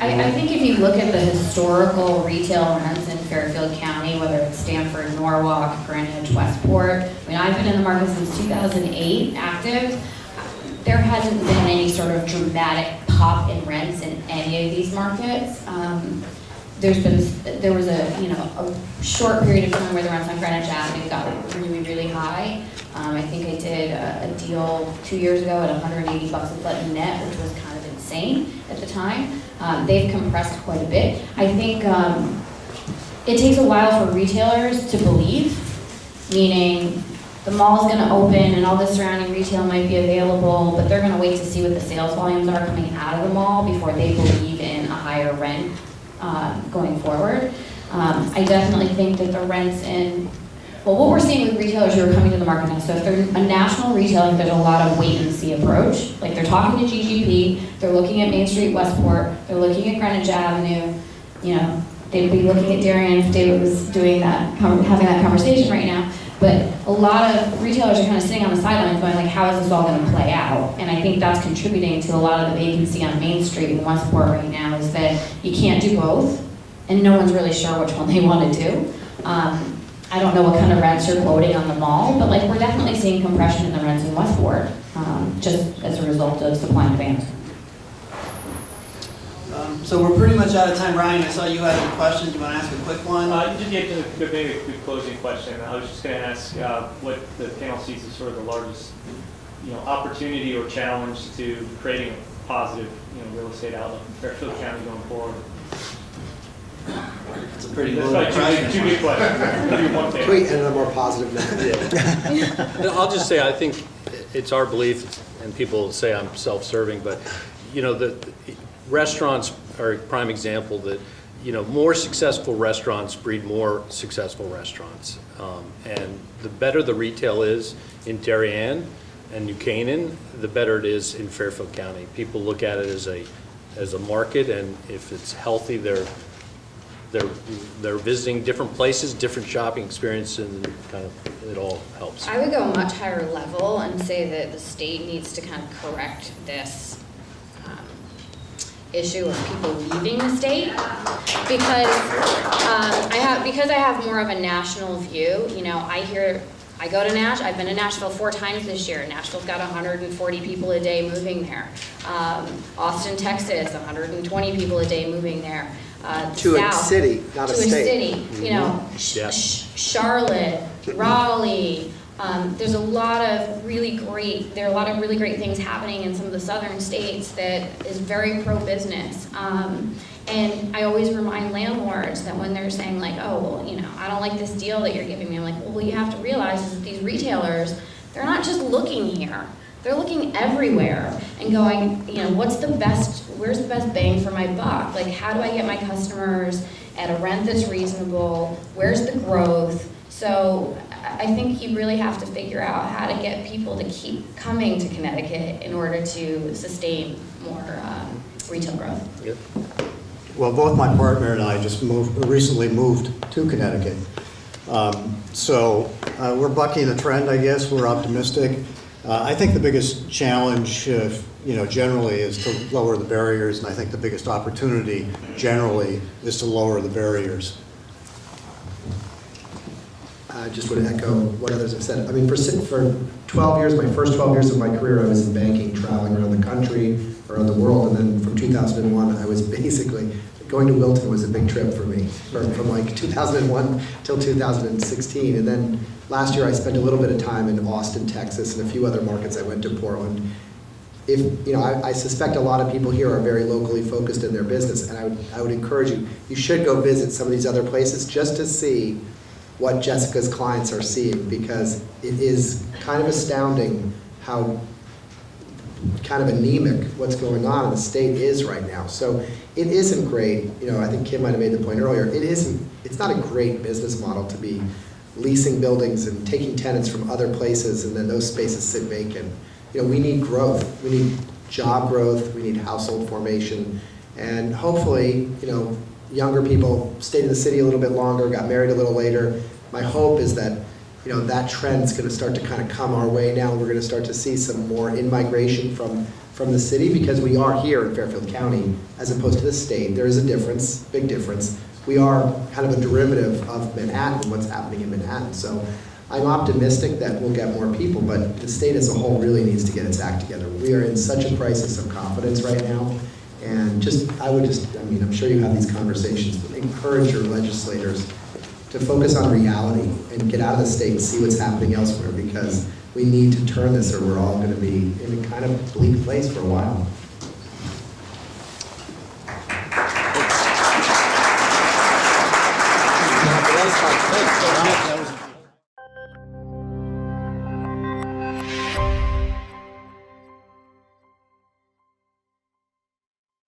I think if you look at the historical retail rents in Fairfield County, whether it's Stamford, Norwalk, Greenwich, Westport, I've been in the market since 2008, active. There hasn't been any sort of dramatic pop in rents in any of these markets. There was a short period of time where the rents on Greenwich Avenue got really, really high. I think I did a deal 2 years ago at $180 a foot net, which was kind of insane at the time. They've compressed quite a bit. I think it takes a while for retailers to believe, meaning the mall's going to open and all the surrounding retail might be available, but they're going to wait to see what the sales volumes are coming out of the mall before they believe in a higher rent going forward. I definitely think that the rents in, what we're seeing with retailers who are coming to the market now, so if they're a national retailer, there's a lot of wait and see approach. Like, they're talking to GGP, they're looking at Main Street, Westport, they're looking at Greenwich Avenue, they'd be looking at Darien if David was doing that, having that conversation right now. But a lot of retailers are kind of sitting on the sidelines going, how is this all going to play out? And I think that's contributing to a lot of the vacancy on Main Street in Westport right now, is that you can't do both, and no one's really sure which one they want to do. I don't know what kind of rents you're quoting on the mall, but we're definitely seeing compression in the rents in Westport, just as a result of supply and demand. So we're pretty much out of time. Ryan, I saw you had a question. Do you want to ask a quick one? Maybe a quick closing question. I was just going to ask what the panel sees as sort of the largest, opportunity or challenge to creating a positive, real estate outlook in Fairfield County going forward. It's a pretty That's loaded question. two big questions. Tweet and a more positive note. I'll just say, I think it's our belief, and people say I'm self-serving, but the restaurants are a prime example that more successful restaurants breed more successful restaurants, and the better the retail is in Darien and New Canaan, the better it is in Fairfield County. People look at it as a as a market, and if it's healthy, they're visiting different places, different shopping experiences, and kind of it all helps. I would go much higher level and say that the state needs to kind of correct this issue of people leaving the state, because I have more of a national view. You know, I go to Nashville. I've been to Nashville 4 times this year. Nashville's got 140 people a day moving there. Austin, Texas, 120 people a day moving there. To a city, not a state. To a city, you know, Charlotte, Raleigh. There's a lot of really great things happening in some of the southern states that is very pro-business. And I always remind landlords that when they're saying like, oh, well, you know, I don't like this deal that you're giving me, I'm like, well, you have to realize is that these retailers, they're not just looking here. They're looking everywhere and going, you know, where's the best bang for my buck? Like, how do I get my customers at a rent that's reasonable? Where's the growth? So I think you really have to figure out how to get people to keep coming to Connecticut in order to sustain more retail growth. Yep. Well, both my partner and I just recently moved to Connecticut. So we're bucking the trend, I guess. We're optimistic. I think the biggest challenge, generally is to lower the barriers, and I think the biggest opportunity generally is to lower the barriers. I just want to echo what others have said. I mean, for 12 years, my first 12 years of my career, I was in banking, traveling around the country, around the world, and then from 2001, I was basically, going to Wilton was a big trip for me, from like 2001 till 2016. And then last year, I spent a little bit of time in Austin, Texas, and a few other markets. I went to Portland. I suspect a lot of people here are very locally focused in their business, and I would encourage you should go visit some of these other places just to see what Jessica's clients are seeing, because it is kind of astounding how kind of anemic what's going on in the state is right now. So it isn't great. I think Kim might have made the point earlier. It's not a great business model to be leasing buildings and taking tenants from other places and then those spaces sit vacant. We need growth. We need job growth. We need household formation. And hopefully, younger people stayed in the city a little bit longer, got married a little later. My hope is that, that trend's going to start to kind of come our way now. We're going to start to see some more in-migration from the city, because we are here in Fairfield County as opposed to the state. There is a difference, big difference. We are kind of a derivative of Manhattan, what's happening in Manhattan. So I'm optimistic that we'll get more people, but the state as a whole really needs to get its act together. We are in such a crisis of confidence right now. And I'm sure you have these conversations, but encourage your legislators to focus on reality and get out of the state and see what's happening elsewhere, because we need to turn this or we're all going to be in a kind of bleak place for a while.